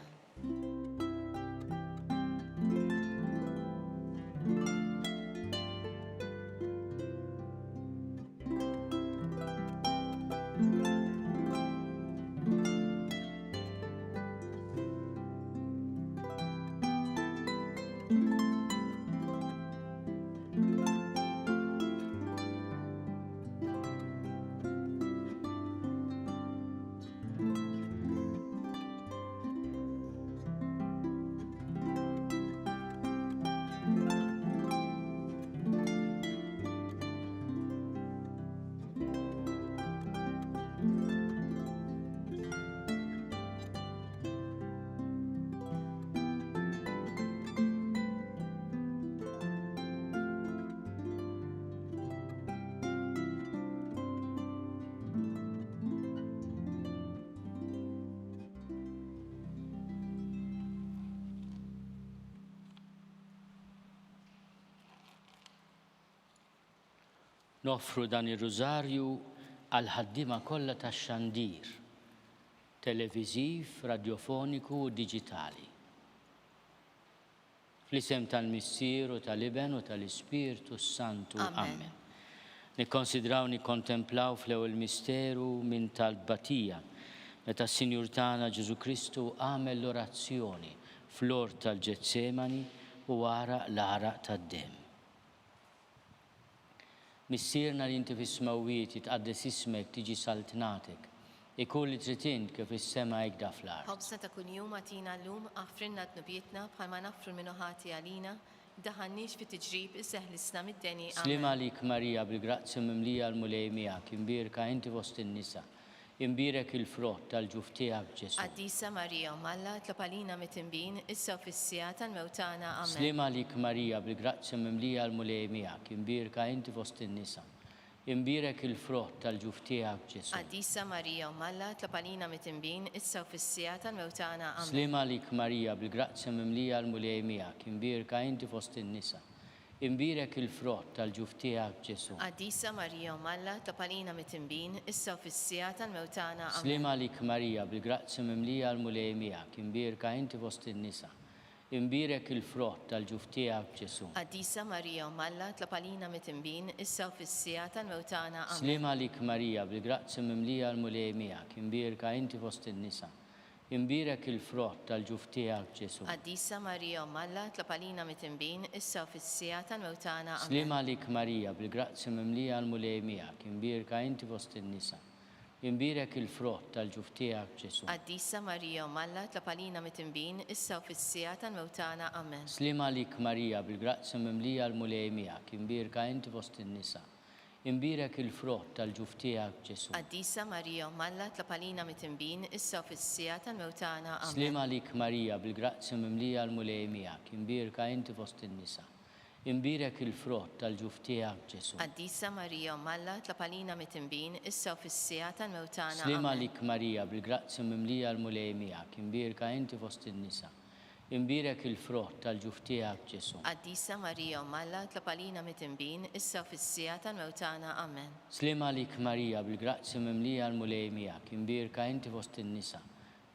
Noffru dan ir-rużarju għal ħaddiema kollha tax-xandir, televiżiv, radjofoniku u diġitali. Fl-isem tal-Missier u tal-Iben u tal-Ispirtu Santu. Amen. Nikkonsidraw nikkontemplaw fl-ewwel misteru minn tal-batija meta s-Sinjur tagħna Ġesu Kristu għamel l-orazzjoni fl-ort tal-Ġetsemani u wara l-għaraq tad-demm. Missierna li inti fis-smawiet jitqaddes ismek tiġi saltnatek, ikun li trid int kif is-sema hekk fl-art. Ħobsna ta' kuljum għatina llum għaffrinna d-nubietna bħalma naffru l-minuħati għalina, daħannix fit tiġrib isseħlisna mid-deni. Slima lik Marija bil-grazzja mimlija l-mulej miegħek, imbierka inti fost in-nisa, imbierek il-frott tal-ġuf tiegħek Ġesu. Qaddisa Marija Malla tlapalina mit-tinbin issa u fis-sija tal-mewtana. Amen. Slima lik Marija bil-grazzja mimlija l-mulej miegħek, imbierka inti fost in-nisa, imbierek il-frott tal-ġuf tiegħek Ġesu. Qaddisa Marija Malla tlapalina mit-tinbin issa u fis-sija tal-mewtana. Amen. Slima lik Marija bil-grazzja mimlija l-mulej miegħek, imbierka inti fost in-nisa, imbierek il-frott tal-ġuf tiegħek Ġesu. Qaddisa Marija Malla tlapalina mit-tinbin issa u fis-sija tal-mewtana. Amen. Slima lik Marija bil-grazzja mimlija l-mulej miegħek, imbierka inti fost in-nisa, imbierek il-frott tal-ġuf tiegħek Ġesu. Qaddisa Marija Malla tlapalina mit-tinbin issa u fis-sija tal-mewtana. Amen. Slima lik Marija bil-grazzja mimlija l-mulej miegħek, imbierka inti fost in-nisa, imbierek il-frott tal-ġuf tiegħek Ġesu. Qaddisa Marija Malla tlapalina mit-tinbin issa u fis-sija tal-mewtana. Amen. Slima lik Marija bil-grazzja mimlija l-mulej miegħek, imbierka inti fost in-nisa, imbierek il-frott tal-ġuf tiegħek Ġesu. Qaddisa Marija Malla tlapalina mit-tinbin issa u fis-sija tal-mewtana. Amen. Slima lik Marija bil-grazzja mimlija l-mulej miegħek, imbierka inti fost in-nisa, imbierek il-frott tal-ġuf tiegħek Ġesu. Qaddisa Marija Malla tlapalina mit-tinbin issa u fis-sija tal-mewtana. Amen. Slima lik Marija bil-grazzja mimlija l-mulej miegħek, imbierka inti fost in-nisa, imbierek il-frott tal-ġuf tiegħek Ġesu. Qaddisa Marija Malla tlapalina mit-tinbin issa u fis-sija tal-mewtana. Slima Amen. lik Marija bil-grazzja mimlija l-mulej miegħek, imbierka inti fost in-nisa, imbierek il-frott tal-ġuf tiegħek Ġesu. Qaddisa Marija Malla tlapalina mit-tinbin issa u fis-sija tal-mewtana. Amen. Slima lik Marija bil-grazzja mimlija l-mulej miegħek, imbierka inti fost in-nisa,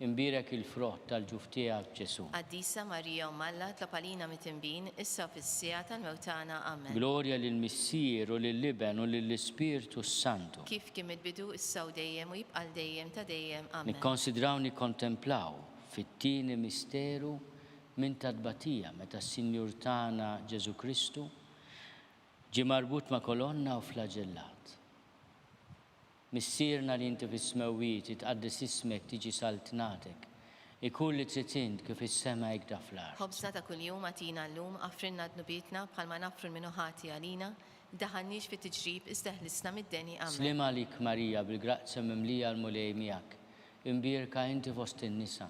imbierek il-frott tal-ġuf tiegħek Ġesu. Qaddisa Marija Malla tlapalina mit-tinbin issa u fis-sija tal-mewtana. Amen. Glorja lill-Missier u lill-Iben u lill-Ispirtu Santu. Kif kien mitbidu issa u dejjem u jibqal dejjem ta' dejjem. Amen. Nikkonsidraw nikkontemplaw fit-tieni misteru minn tad-batija meta s-Sinjur tagħna Ġesu Kristu ġie marbut ma' kolonna u flaġellat. Missierna li inti fis-smawiet jitqaddes ismek tiġi saltnatek, ikun li trid int kif is-sema hekk fl-art. Ħobsna ta' kuljum għatina llum għaffrinna d-nubietna bħalma naffru l-minuħati għalina, daħannix fit tiġrib iżda ħlisna mid-deni amen. Slima lik Marija, bil-grazzja mimlija l-mulej miegħek, imbierka inti fost in-nisa,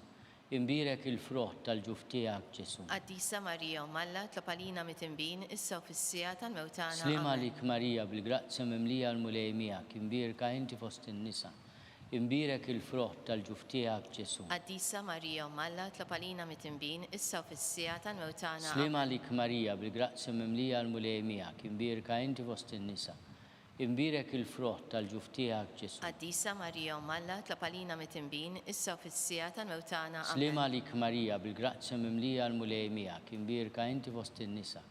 imbierek il-frott tal-ġuf tiegħek Ġesu. Qaddisa Marija Malla tlob għalina mit-tinbin issa u fis-sija tal-mewtana Slima amen. lik Marija, bil-grazzja mimlija l-mulej miegħek, imbierka inti fost in-nisa, imbierek il-frott tal-ġuf tiegħek Ġesu. Qaddisa Marija Malla tlob għalina mit-tinbin issa u fis-sija tal-mewtana amen. Slima lik Marija, bil-grazzja mimlija l-mulej miegħek, imbierka inti fost in-nisa, imbierek il-frott tal-ġuf tiegħek Ġesu. Qaddisa Marija Malla tlob għalina mit-tinbin issa u fis-sija tal-mewtana amen. Slima lik Marija, bil-grazzja mimlija l-mulej miegħek, imbierka inti fost in-nisa,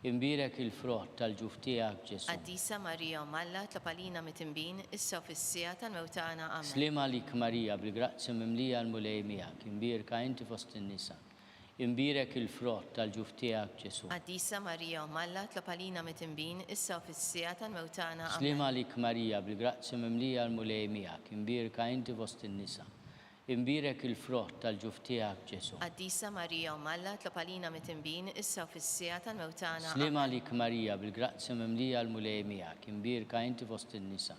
imbierek il-frott tal-ġuf tiegħek Ġesu. Qaddisa Marija Malla tlob għalina mit-tinbin issa u fis-sija tal-mewtana amen. Slima lik Marija, bil-grazzja mimlija l-mulej miegħek, imbierka inti fost in-nisa, imbierek il-frott tal-ġuf tiegħek Ġesu. Qaddisa Marija Malla tlob għalina mit-tinbin issa u fis-sija tal-mewtana amen. Slima lik Marija, bil-grazzja mimlija l-mulej miegħek, imbierka inti fost in-nisa, imbierek il-frott tal-ġuf tiegħek Ġesu. Qaddisa Marija Malla tlob għalina mit-tinbin issa u fis-sija tal-mewtana amen. Slima lik Marija, bil-grazzja mimlija l-mulej miegħek, imbierka inti fost in-nisa,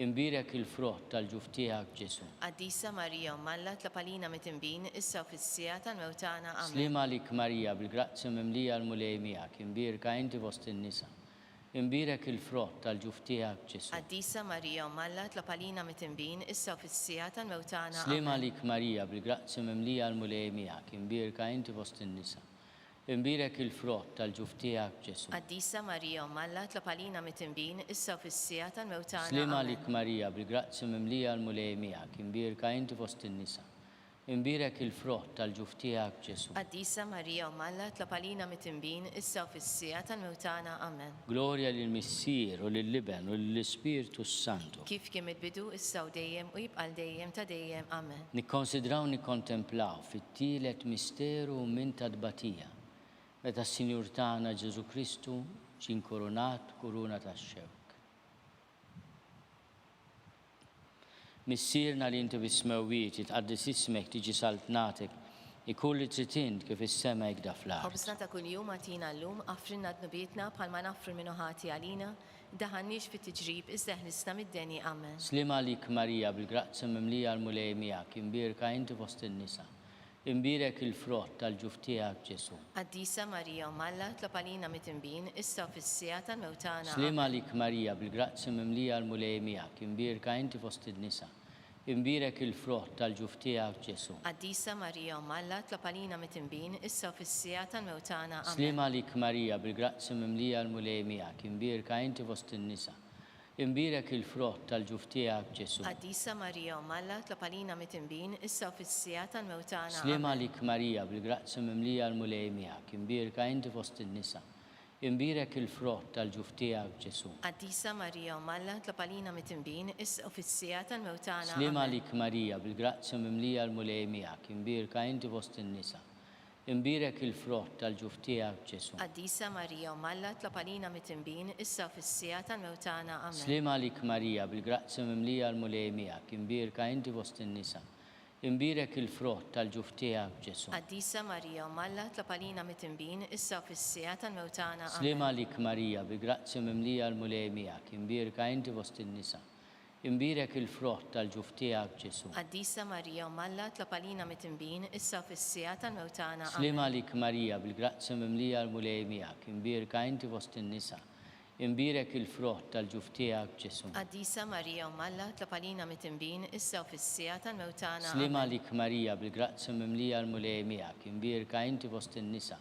imbierek il-frott tal-ġuf tiegħek Ġesu. Qaddisa Marija Malla tlob għalina mit-tinbin issa u fis-sija tal-mewtana amen. Slima lik Marija, bil-grazzja mimlija l-mulej miegħek, imbierka inti fost in-nisa, imbierek il-frott tal-ġuf tiegħek Ġesu. Qaddisa Marija Malla tlob għalina mit-tinbin issa u fis-sija tal-mewtana Slima amen. lik Marija, bil-grazzja mimlija l-mulej miegħek, imbierka inti fost in-nisa, imbierek il-frott tal-ġuf tiegħek Ġesu. Qaddisa Marija Malla tlob għalina mit-tinbin issa u fis-sija tal-mewtana Slima amen. lik Marija, bil-grazzja mimlija l-mulej miegħek, imbierka inti fost in-nisa, imbierek il-frott tal-ġuf tiegħek Ġesu. Qaddisa Marija Malla tlob għalina mit-tinbin issa u fis-sija tal-mewtana amen. Glorja lill-Missier u lill-Liben u lill-Ispirtu Santu. Kif kien il-bidu issa u dejjem u jibqal dejjem ta' dejjem amen. Nikkonsidraw nikkontemplaw fit-tielet misteru minn tadbatija, meta s-Sinjur tagħna Ġesu Kristu ġie inkoronat kuruna tax-xewk. Missierna li inti bis-smewwiet jitqaddis ismek tiġi saltnatek, ikun li trid int kif is-sema hekk fl-art. Ħobsna ta' kuljum għatina llum affrinna dnubietna bħalma naffru minnu ħati għalina, daħannix fit tiġrib iżda ħlisna mid-deni amen. Slima lik Marija, bil-grazzja mimlija l-mulej miegħek, imbierka inti fost in-nisa, imbierek il-frott tal-ġuf tiegħek Ġesu. Qaddisa Marija Malla tlob għalina mit-tinbin issa u fis-sija tal-mewtana Slima amen. lik Marija, bil-grazzja mimlija l-mulej miegħek, imbierka inti fost in-nisa, imbierek il-frott tal-ġuf tiegħek Ġesu. Qaddisa Marija Malla tlob għalina mit-tinbin issa u fis-sija tal-mewtana amen. Slima lik Marija, bil-grazzja mimlija l-mulej miegħek, imbierka inti fost in-nisa, imbierek il-frott tal-ġuf tiegħek Ġesu. Qaddisa Marija Malla tlob għalina mit-tinbin issa u fis-sija tal-mewtana Slima amen. lik Marija, bil-grazzja mimlija l-mulej miegħek, imbierka inti fost in-nisa, imbierek il-frott tal-ġuf tiegħek Ġesu. Qaddisa Marija Malla tlob għalina mit-tinbin issa u fis-sija tal-mewtana Slima amen. lik Marija, bil-grazzja mimlija l-mulej miegħek, imbierka inti fost in-nisa, imbierek il-frott tal-ġuf tiegħek Ġesu. Qaddisa Marija Malla tlob għalina mit-tinbin issa u fis-sija tal-mewtana amen. Slima lik Marija, bil-grazzja mimlija l-mulej miegħek, imbierka inti fost in-nisa, imbierek il-frott tal-ġuf tiegħek Ġesu. Qaddisa Marija Malla tlob għalina mit-tinbin issa u fis-sija tal-mewtana amen. Slima lik Marija, bil-grazzja mimlija l-mulej miegħek, imbierka inti fost in-nisa, imbierek il-frott tal-ġuf tiegħek Ġesu. Qaddisa Marija Malla tlob għalina mit-tinbin issa u fis-sija tal-mewtana amen. Slima lik Marija, bil-grazzja mimlija l-mulej miegħek, imbierka inti fost in-nisa, imbierek il-frott tal-ġuf tiegħek Ġesu. Qaddisa Marija Malla tlob għalina mit-tinbin issa u fis-sija tal-mewtana Slima amen. lik Marija, bil-grazzja mimlija l-mulej miegħek, imbierka inti fost in-nisa,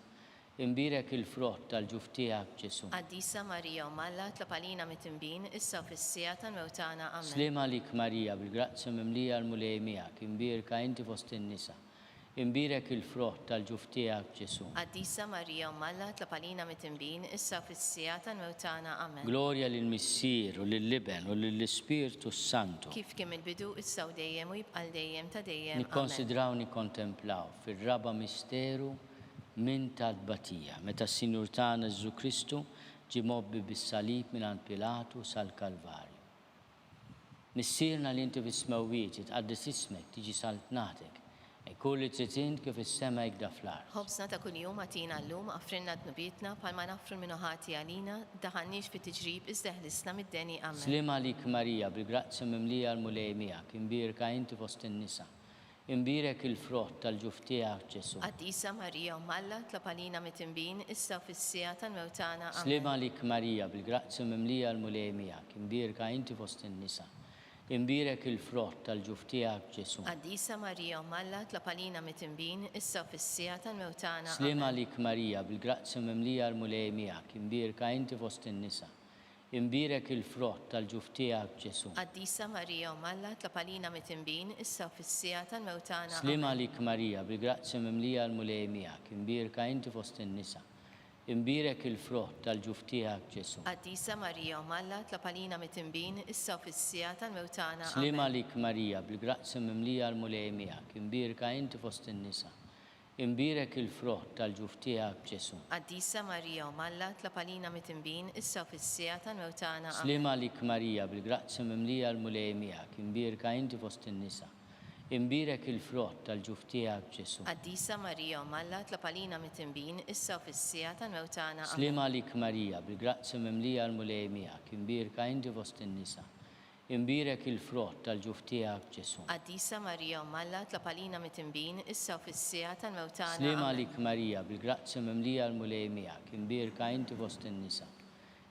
imbierek il-frott tal-ġuf tiegħek Ġesu. Qaddisa Marija Malla tlob għalina mit-tinbin issa u fis-sija tal-mewtana amen. Slima lik Marija, bil-grazzja mimlija l-mulej miegħek, imbierka inti fost in-nisa, imbierek il-frott tal-ġuf tiegħek Ġesu. Qaddisa Marija Malla tlob għalina mit-tinbin issa u fis-sija tal-mewtana amen. Glorja lill-Missier u lill-Liben u lill-Ispirtu Santu. Kif kien il-bidu issa u dejjem u jibqal dejjem ta' dejjem amen. Nikkonsidraw nikkontemplaw fir-raba misteru minn tadbatija, meta s-Sinjur tagħna Ġesu Kristu ġie mobbi bis-salib mingħand Pilatu sal-Kalvarju. Missierna li inti bis-smewwiet jitqaddis ismek tiġi saltnatek, Kull li trid int kif is-sema jgda fl-art. Ħobsna ta' kuljum għatina llum għafrinna d-nubietna palma nafru l-minuħati għalina, daħannix fit tiġrib iżda ħlisna mid-deni amen. Slim għalik Marija, bil-grazzi mimlija l-mulej miegħek, imbirka inti fost in-nisa. Imbirek il-frott tal-ġuf tiegħek Ġesu. Qaddisa Marija Malla tlapalina mitimbin issa fis-sija tal-mewtana amen. Slim għalik Marija, bil-grazzi mimlija l-mulej miegħek, imbirka inti fost in-nisa. Imbirek il-frott tal-ġuf tiegħek Ġesu. Qaddisa Marija Malla tlapalina mitimbin issa fis-sija tal-mewtana Slim amen. għalik Marija, bil-grazzi mimlija l-mulej miegħek, imbirka inti fost in-nisa. Imbirek il-frott tal-ġuf tiegħek Ġesu. Qaddisa Marija Malla tlapalina mitimbin issa fis-sija tal-mewtana Slim amen. għalik Marija, bil-grazzi mimlija l-mulej miegħek, imbirka inti fost in-nisa. Imbirek il-frott tal-ġuf tiegħek Ġesu. Qaddisa Marija Malla tlapalina mitimbin issa fis-sija tal-mewtana Slim amen. għalik Marija, bil-grazzi mimlija l-mulej miegħek, imbirka inti fost in-nisa. Imbirek il-frott tal-ġuf tiegħek Ġesu. Qaddisa Marija Malla tlapalina mitimbin issa fis-sija tal-mewtana amen. Slim għalik Marija, bil-grazzi mimlija l-mulej miegħek, imbirka inti fost in-nisa. Imbirek il-frott tal-ġuf tiegħek Ġesu. Qaddisa Marija Malla tlapalina mitimbin issa fis-sija tal-mewtana amen. Slim għalik Marija, bil-grazzi mimlija l-mulej miegħek, imbirka inti fost in-nisa. Imbirek il-frott tal-ġuf tiegħek Ġesu. Qaddisa Marija Malla tlapalina mitimbin issa fis-sija tal-mewtana Slim amen. għalik Marija, bil-grazzi mimlija l-mulej miegħek, imbirka inti fost in-nisa.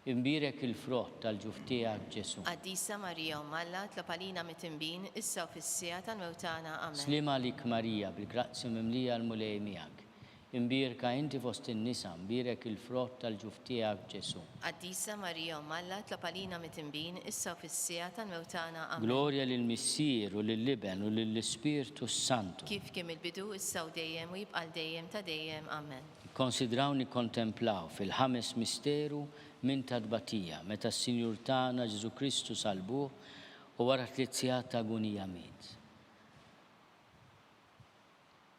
Imbirek il-frott tal-ġuf tiegħek Ġesu. Qaddisa Marija Malla tlapalina mitimbin issa fis-sija tal-mewtana amen. Slim għalik Marija, bil-grazzi mimlija l-mulej miegħek. Imbirka inti fost in-nisa, imbirek il-frott tal-ġuf tiegħek Ġesu. Qaddisa Marija Malla tlapalina mitimbin issa fis-sija tal-mewtana amen. Gloria lill-Missier u lill-Liben u lill-Ispirtu Santu. Kif kien il-bidu issa u dejjem u jibqal dejjem ta' dejjem amen. Konsidraw nikkontemplaw fil-ħames misteru minn tadbatija meta s-Sinjur tagħna Ġesu Kristu salbuh u wara tliet ta' agonija miet.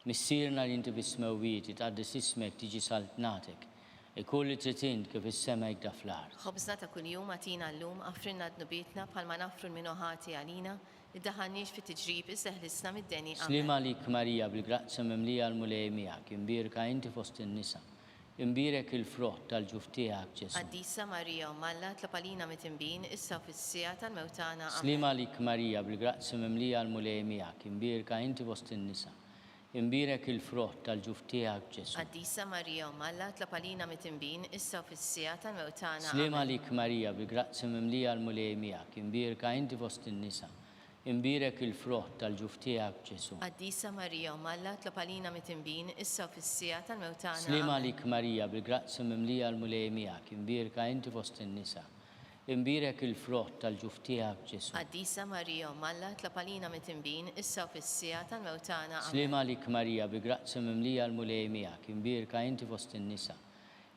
Missierna li inti bismewwieti tqaddis ismek tiġi saltnatek, ikull li trid int kif is-sema jgda fl-art. Ħobżna ta' kuljum għatina llum għafrinna d-nubietna bħalma nafru l-minuħati għalina, iddaħħalniex fit tiġrib iżda ħlisna mid-deni Slim amen. għalik Marija, bil-grazzi mimlija l-mulej miegħek, imbirka inti fost in-nisa. Imbirek il-frott tal-ġuf tiegħek Ġesu. Qaddisa Marija Malla tlapalina mitimbin issa fis-sija tal-mewtana Slim amen. għalik Marija, bil-grazzi mimlija l-mulej miegħek, imbirka inti fost in-nisa. Imbirek il-frott tal-ġuf tiegħek Ġesu. Qaddisa Marija Malla tlapalina mitimbin issa fis-sija tal-mewtana Slim amen. għalik Marija, bil-grazzi mimlija l-mulej miegħek, imbirka inti fost in-nisa. Imbirek il-frott tal-ġuf tiegħek Ġesu. Qaddisa Marija Malla tlapalina mitimbin issa fis-sija tal-mewtana Slim amen. għalik Marija, bil-grazzi mimlija l-mulej miegħek, imbirka inti fost in-nisa. Imbirek il-frott tal-ġuf tiegħek Ġesu. Qaddisa Marija Malla tlapalina mitimbin issa fis-sija tal-mewtana amen. Slim għalik Marija, bil-grazzi mimlija l-mulej miegħek, imbirka inti fost in-nisa.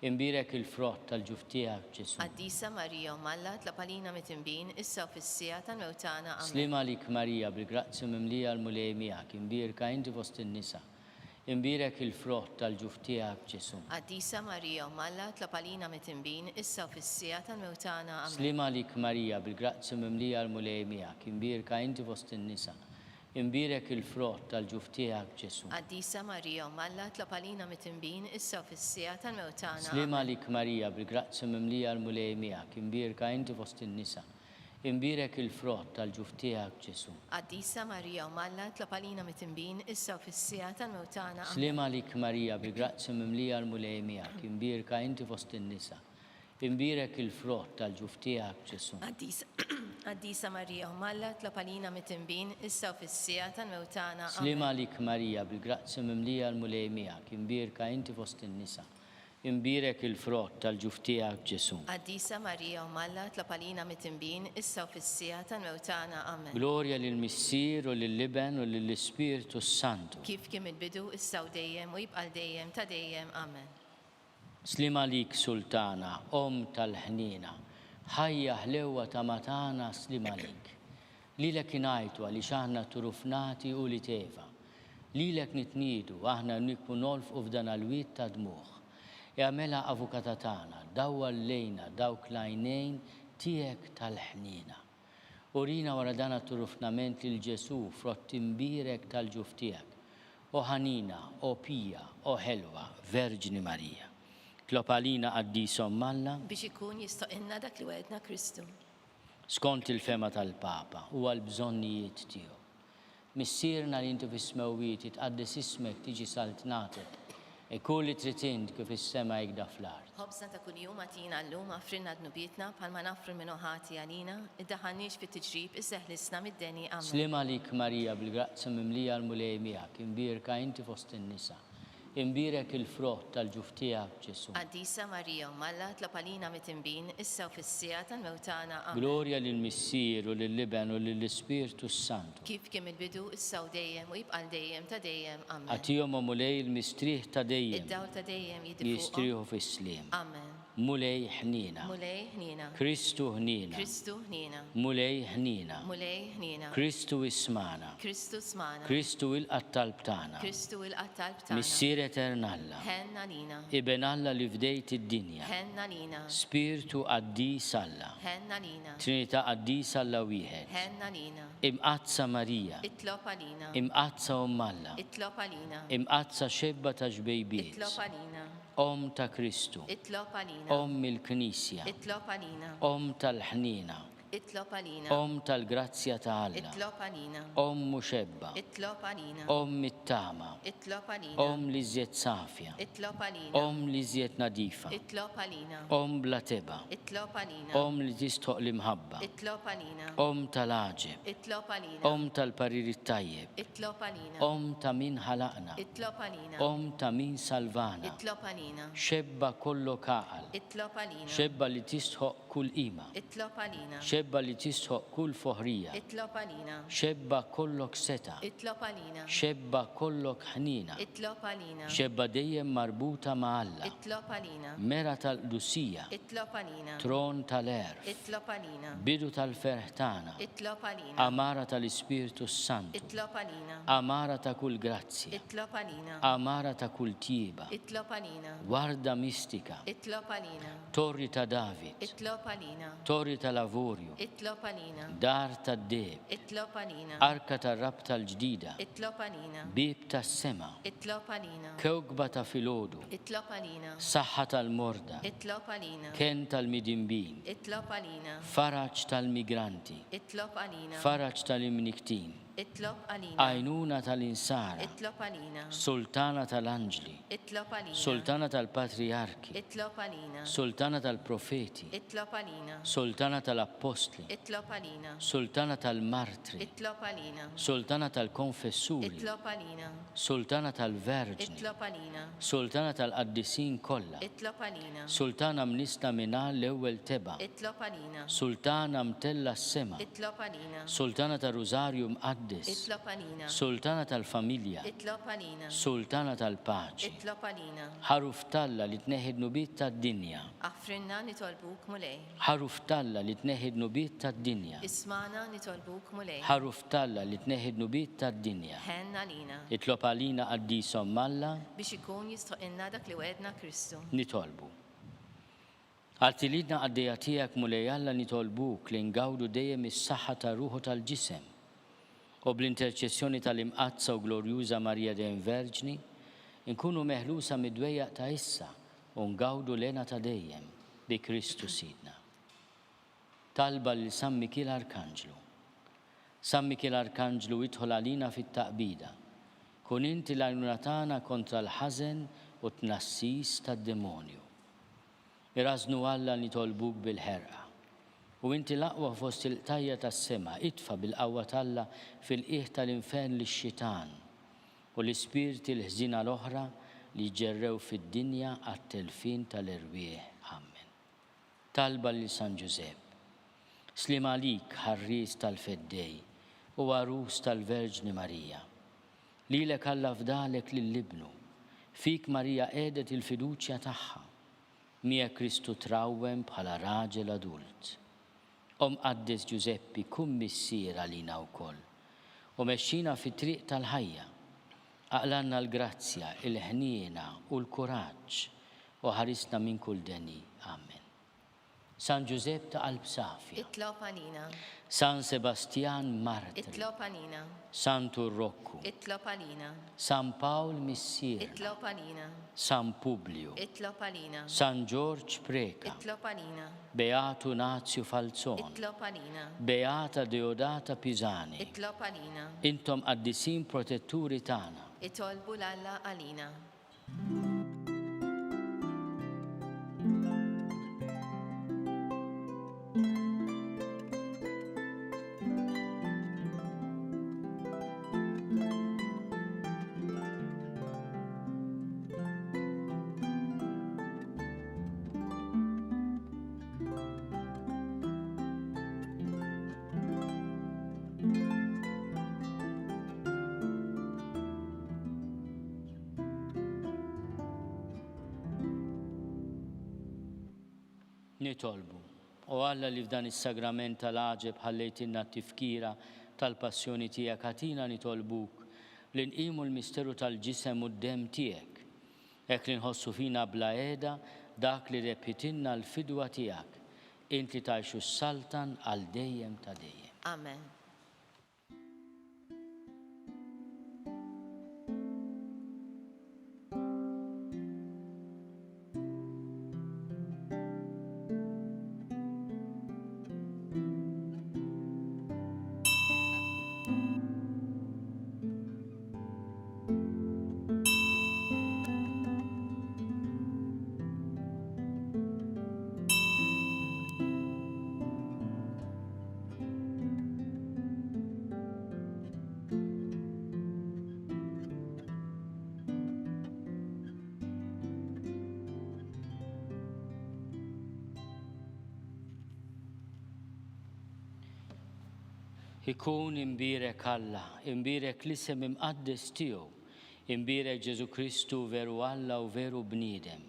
Imbirek il-frott tal-ġuf tiegħek Ġesu. Qaddisa Marija Malla tlapalina mitimbin issa fis-sija tal-mewtana amen. Slim għalik Marija, bil-grazzi mimlija l-mulej miegħek, imbirka inti fost in-nisa. Imbirek il-frott tal-ġuf tiegħek Ġesu. Qaddisa Marija Malla tlapalina mitimbin issa fis-sija tal-mewtana amen. Slim għalik Marija, bil-grazzi mimlija l-mulej miegħek, imbirka inti fost in-nisa. Imbirek il-frott tal-ġuf tiegħek Ġesu. Qaddisa Marija Malla tlapalina mitimbin issa fis-sija tal-mewtana Slim amen. għalik Marija, bil-grazzi mimlija l-mulej miegħek, imbirka inti fost in-nisa. Imbirek il-frott tal-ġuf tiegħek Ġesu. Qaddisa Marija Malla tlapalina mitimbin issa fis-sija tal-mewtana amen. Slim għalik Marija, bil-grazzi mimlija l-mulej miegħek, imbirka inti fost in-nisa. Imbirek il-frott tal-ġuf tiegħek Ġesu. Qaddisa Marija Malla tlapalina mitimbin issa fis-sija tal-mewtana Slim amen. għalik Marija, bil-grazzi mimlija l-mulej miegħek, imbirka inti fost in-nisa. Imbirek il-frott tal-ġuf tiegħek Ġesu. Qaddisa Marija Malla tlapalina mitimbin issa fis-sija tal-mewtana amen. Gloria lill-Missier u lill-Liben u lill-Ispirtu Santu. Kif kien il-bidu issa u dejjem u jibqal dejjem ta' dejjem amen. Slim għalik Sultana, tal-ħnina, ħajja ħlewa ta' matana slim għalik. Lilek inajtu għaliex aħna turufnati u li tefa. Lilek nitnidu aħna nikbu nolfqu f'dan għal-wiet ta' dmuħ. Jagħmela avukata tagħna, dawwa lejna dawk l-għajnejn tiegħek tal-ħnina. Urina wara dan turufnament lil Ġesu frott imbirek tal-ġuf tiegħek. o ħanina, o pija, o ħelwa, Verġni Marija. Tlob għalina qaddisom Alla biex ikun jistoqilna dak li wedna Kristu. skont il-fema tal-Papa u għal-bżonnijiet tiegħu. Missierna li intu fis-smewwiet itqaddis ismek tiġi saltnatek, ikun li trid int kif is-sema jgħidha fl-art. Ħobsna ta' kuljum għatina llum għafrinna dnubietna bħalma nafru minn ħati għalina, iddaħħalniex fit-tiġrib isseħlisna mid-deni Amen. Slima lik Marija bil-grazza mimlija l-mulej miegħek, imbierka inti fost in-nisa. Imbierek il-frott tal-ġuf tiegħek Ġesu. Qaddisa Marija Malla tlob għalina mit-tinbin issa u fis-sija tal-mewtana Amen. Glorja lill-Missier u lill-Liben u lill-Ispirtu Santu. Kif kien il-bidu issa u dejjem u jibqal dejjem ta' dejjem Amen. Għatihom mulej il-mistrieħ ta' dejjem Id-dawl ta' dejjem jidil fuqhom. jistrieħu fis-sliem. Amen. Mulej ħnina. Mulej ħnina. Kristu ħnina. Kristu ħnina. Mulej ħnina. Mulej ħnina. Kristu ismana. Kristu smana. Kristu il-qattal b'tana. Kristu il-qattal b'tana. Missier eternalla. Ħenna lina. Iben Alla li fdejt id-dinja. Ħenna lina. Spiritu qaddis Alla. Ħenna lina. Trinità qaddis Alla wieħed. Ħenna lina. Imqazza Marija. Itlob għalina. Imqazza Alla. Itlob għalina. Imqazza xebba ta' ġbejbiet. Itlob għalina. Om ta' Kristu. Itlob għalina. Om il-Knisja. Itlob għalina. Om tal-ħnina. Itlob għalina. Om tal-grazzja ta' Alla. Itlob għalina. Om muxebba. Itlob għalina. Om it-tama. Itlob għalina. Om li zjed safja. Itlob għalina. Om li zjed nadifa. Itlob għalina. Om bla teba. Itlob għalina. Om li tistħoq l-imħabba. Itlob għalina. Om tal-aġeb. Itlob għalina. Om tal-pariri tajjeb. Itlob għalina. Om ta' min ħalaqna. Itlob għalina. Om ta' min salvana. Itlob għalina. Xebba kollu kaqal. Itlob għalina. Xebba li tistħoq kull ima. Itlob għalina. Xebba li tistħoq kull foħrija. Itlob għalina. Xebba kollok seta. Itlob għalina. Xebba kollok ħnina. Itlob għalina. Xebba dejjem marbuta ma' Alla. Itlob għalina. Mera tal-Lusija. Itlob għalina. Tron tal-erf. Itlob għalina. Bidu tal-ferħtana. Itlob għalina. Amara tal-Ispirtu Santu. Itlob għalina. Amara ta' kull grazzja. Itlob għalina. Amara ta' kull tieba. Itlob għalina. Warda mistika. Itlob għalina. Torri ta' David. Itlob għalina. Torri ta' Lavorju. Itlob għalina. Dar ta' Deb. Itlob għalina. Arka ta' Rab tal-ġdida. Itlob għalina. Bib ta' sema. Itlob għalina. Kewkba ta' filodu. Itlob għalina. Saħħa tal-morda. Itlob għalina. Ken tal-midimbin. Itlob għalina. Faraġ tal-migranti. Itlob għalina. Faraġ tal-imniktin. Itlob għalina. Għajnuna tal-insara. Itlob għalina. Sultana tal-anġli. Itlob għalina. Sultana tal-patriarki. Itlob għalina. Sultana tal-profeti. Itlob għalina. Sultana tal-apostli. Itlob għalina. Sultana tal-martri. Itlob għalina. Sultana tal-konfessuri. Itlob għalina. Sultana tal-verġni. Itlob għalina. Sultana tal-qaddisin kollha. Itlob għalina. Sultana mnisna minna l-ewwel teba. Itlob għalina. Sultana mtella s-sema. Itlob għalina. Sultana tal-Rużarju mqaddis. Itlob għalina. Sultana tal-familja. Itlob għalina. Sultana tal-paċi. Itlob għalina. Ħaruf talla li tneħid nubiet tad-dinja. Aħfrinna nitolbuk mulej. Ħaruf talla li tneħid nubiet tad-dinja. Ismana nitolbuk mulej. Ħaruf talla li tneħid nubiet tad-dinja. Ħenna lina. Itlob għalina qaddisom Alla Biex ikun jistoqilna dak li wedna Kristu. nitolbu. Għaltilidna għaddejja tiegħek mulej Alla nitolbuk li ngawdu dejjem is-saħħa ta' ruħu tal-ġisem u bl-interċessjoni tal-imqazza u glorjuża Marija dejjem Verġni nkunu meħlusa mid-dwejjaq ta' issa u ngawdu lena ta' dejjem bi Kristu Sidna. Talba li San Mikil Arkanġlu. San Mikil Arkanġlu idħol għalina fit-taqbida. Kun inti l-għajnuna tagħna kontra l-ħażen u tnassis tad-demonju. Irażnu Alla nitolbuk bil-ħerqa. U inti l-aqwa fost il-tajja tas-sema itfa bil-qawwa talla fil-qiegħ tal-infern lix-xitan u l-ispirti l-ħżina l-oħra li ġerrew fid-dinja għat-telfin tal-irwieħ. Amen. Talba li San Ġusepp. Slim għalik ħarries tal-feddej u għarus tal-Verġni Marija. Lilek Alla fdalek lill-ibnu. Fik Marija qiegħdet il-fiduċja tagħha. Mija Kristu trawwem bħala raġel adult. Qaddis Giuseppi kun missier għalina wkoll u mexxina fit-triq tal-ħajja. Aqlanna l-grazzja, il-ħniena u l-kuraġġ u ħarisna minn kull deni. Amen. San Giuseppe ta' Qalb Safja, itlob għalina, San Sebastian Martri, itlob għalina, San Turroccu, itlob għalina, San Paul Missier, itlob għalina, San Publio, itlob għalina, San George Preka, itlob għalina, Beato Nazio Falzon, itlob għalina, Beata Deodata Pisani, itlob għalina, intom qaddisin protetturi tagħna. itolbu l-Alla għalina. Nitolbu. U Alla li f'dan is-sagrament tal-għaġeb ħallejtilna t-tifkira tal-passjoni tiegħek ħatina nitolbuk li nqimu l-misteru tal-ġisem u d-dem tiegħek. Hekk li nħossu fina bla qiegħda dak li rebħitilna l-fidwa tiegħek. Inti tgħixu s-saltan għal dejjem ta' dejjem. Amen. Ikun imbirek Alla, imbirek l-isem imqaddes tiegħu, imbirek Ġesu Kristu veru Alla u veru bniedem,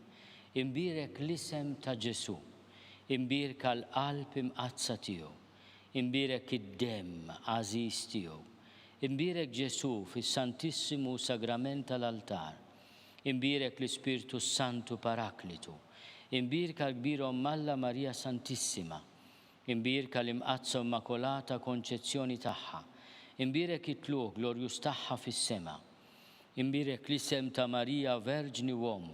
imbirek l-isem ta' Ġesu, imbirek l-qalb imqazza tiegħu, imbirek id-dem għażiż tiegħu, imbirek Ġesu fis-Santissimu Sagrament tal-altar, imbirek l-Ispirtu Santu Paraklitu, imbirek l-kbir Alla Marija Santissima, imbirka l-imqazza immakolata konċezzjoni tagħha, imbirek it-tluq glorjus tagħha fis-sema, imbirek l-isem ta' Marija Verġni Uom,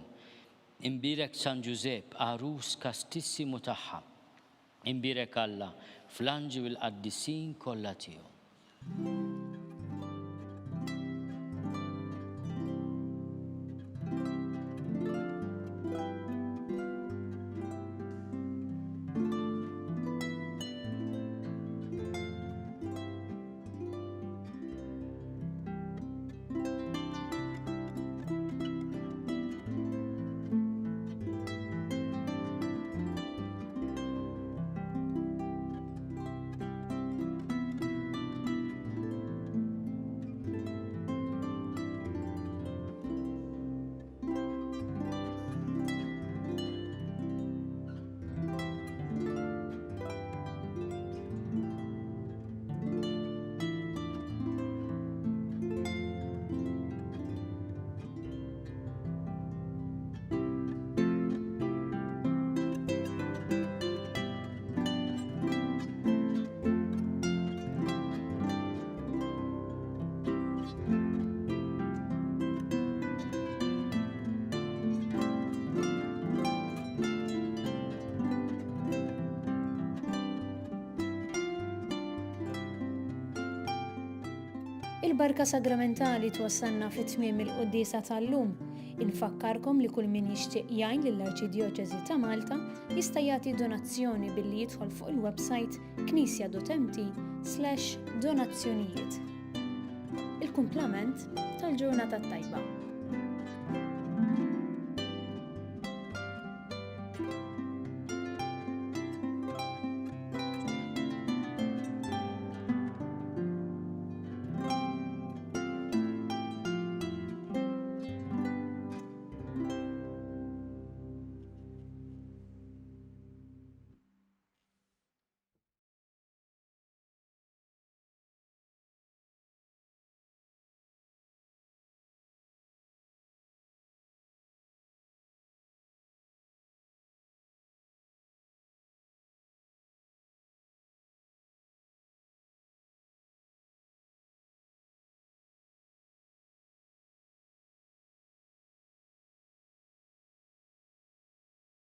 imbirek San Giuseppe Arus kastissimu tagħha, imbirek Alla fl-anġi u l-qaddisin kollha tiegħu. Il-barka sagramentali twassalna fit-tmiem il-Qudiesa tal-lum. Infakkarkom li kull min jixtieq jgħin lill-Arċidjoċeżi ta' Malta jista' jagħti donazzjoni billi jidħol fuq il-website knisja.mt/donazzjonijiet. Il-kumplament tal-ġurnata tajba.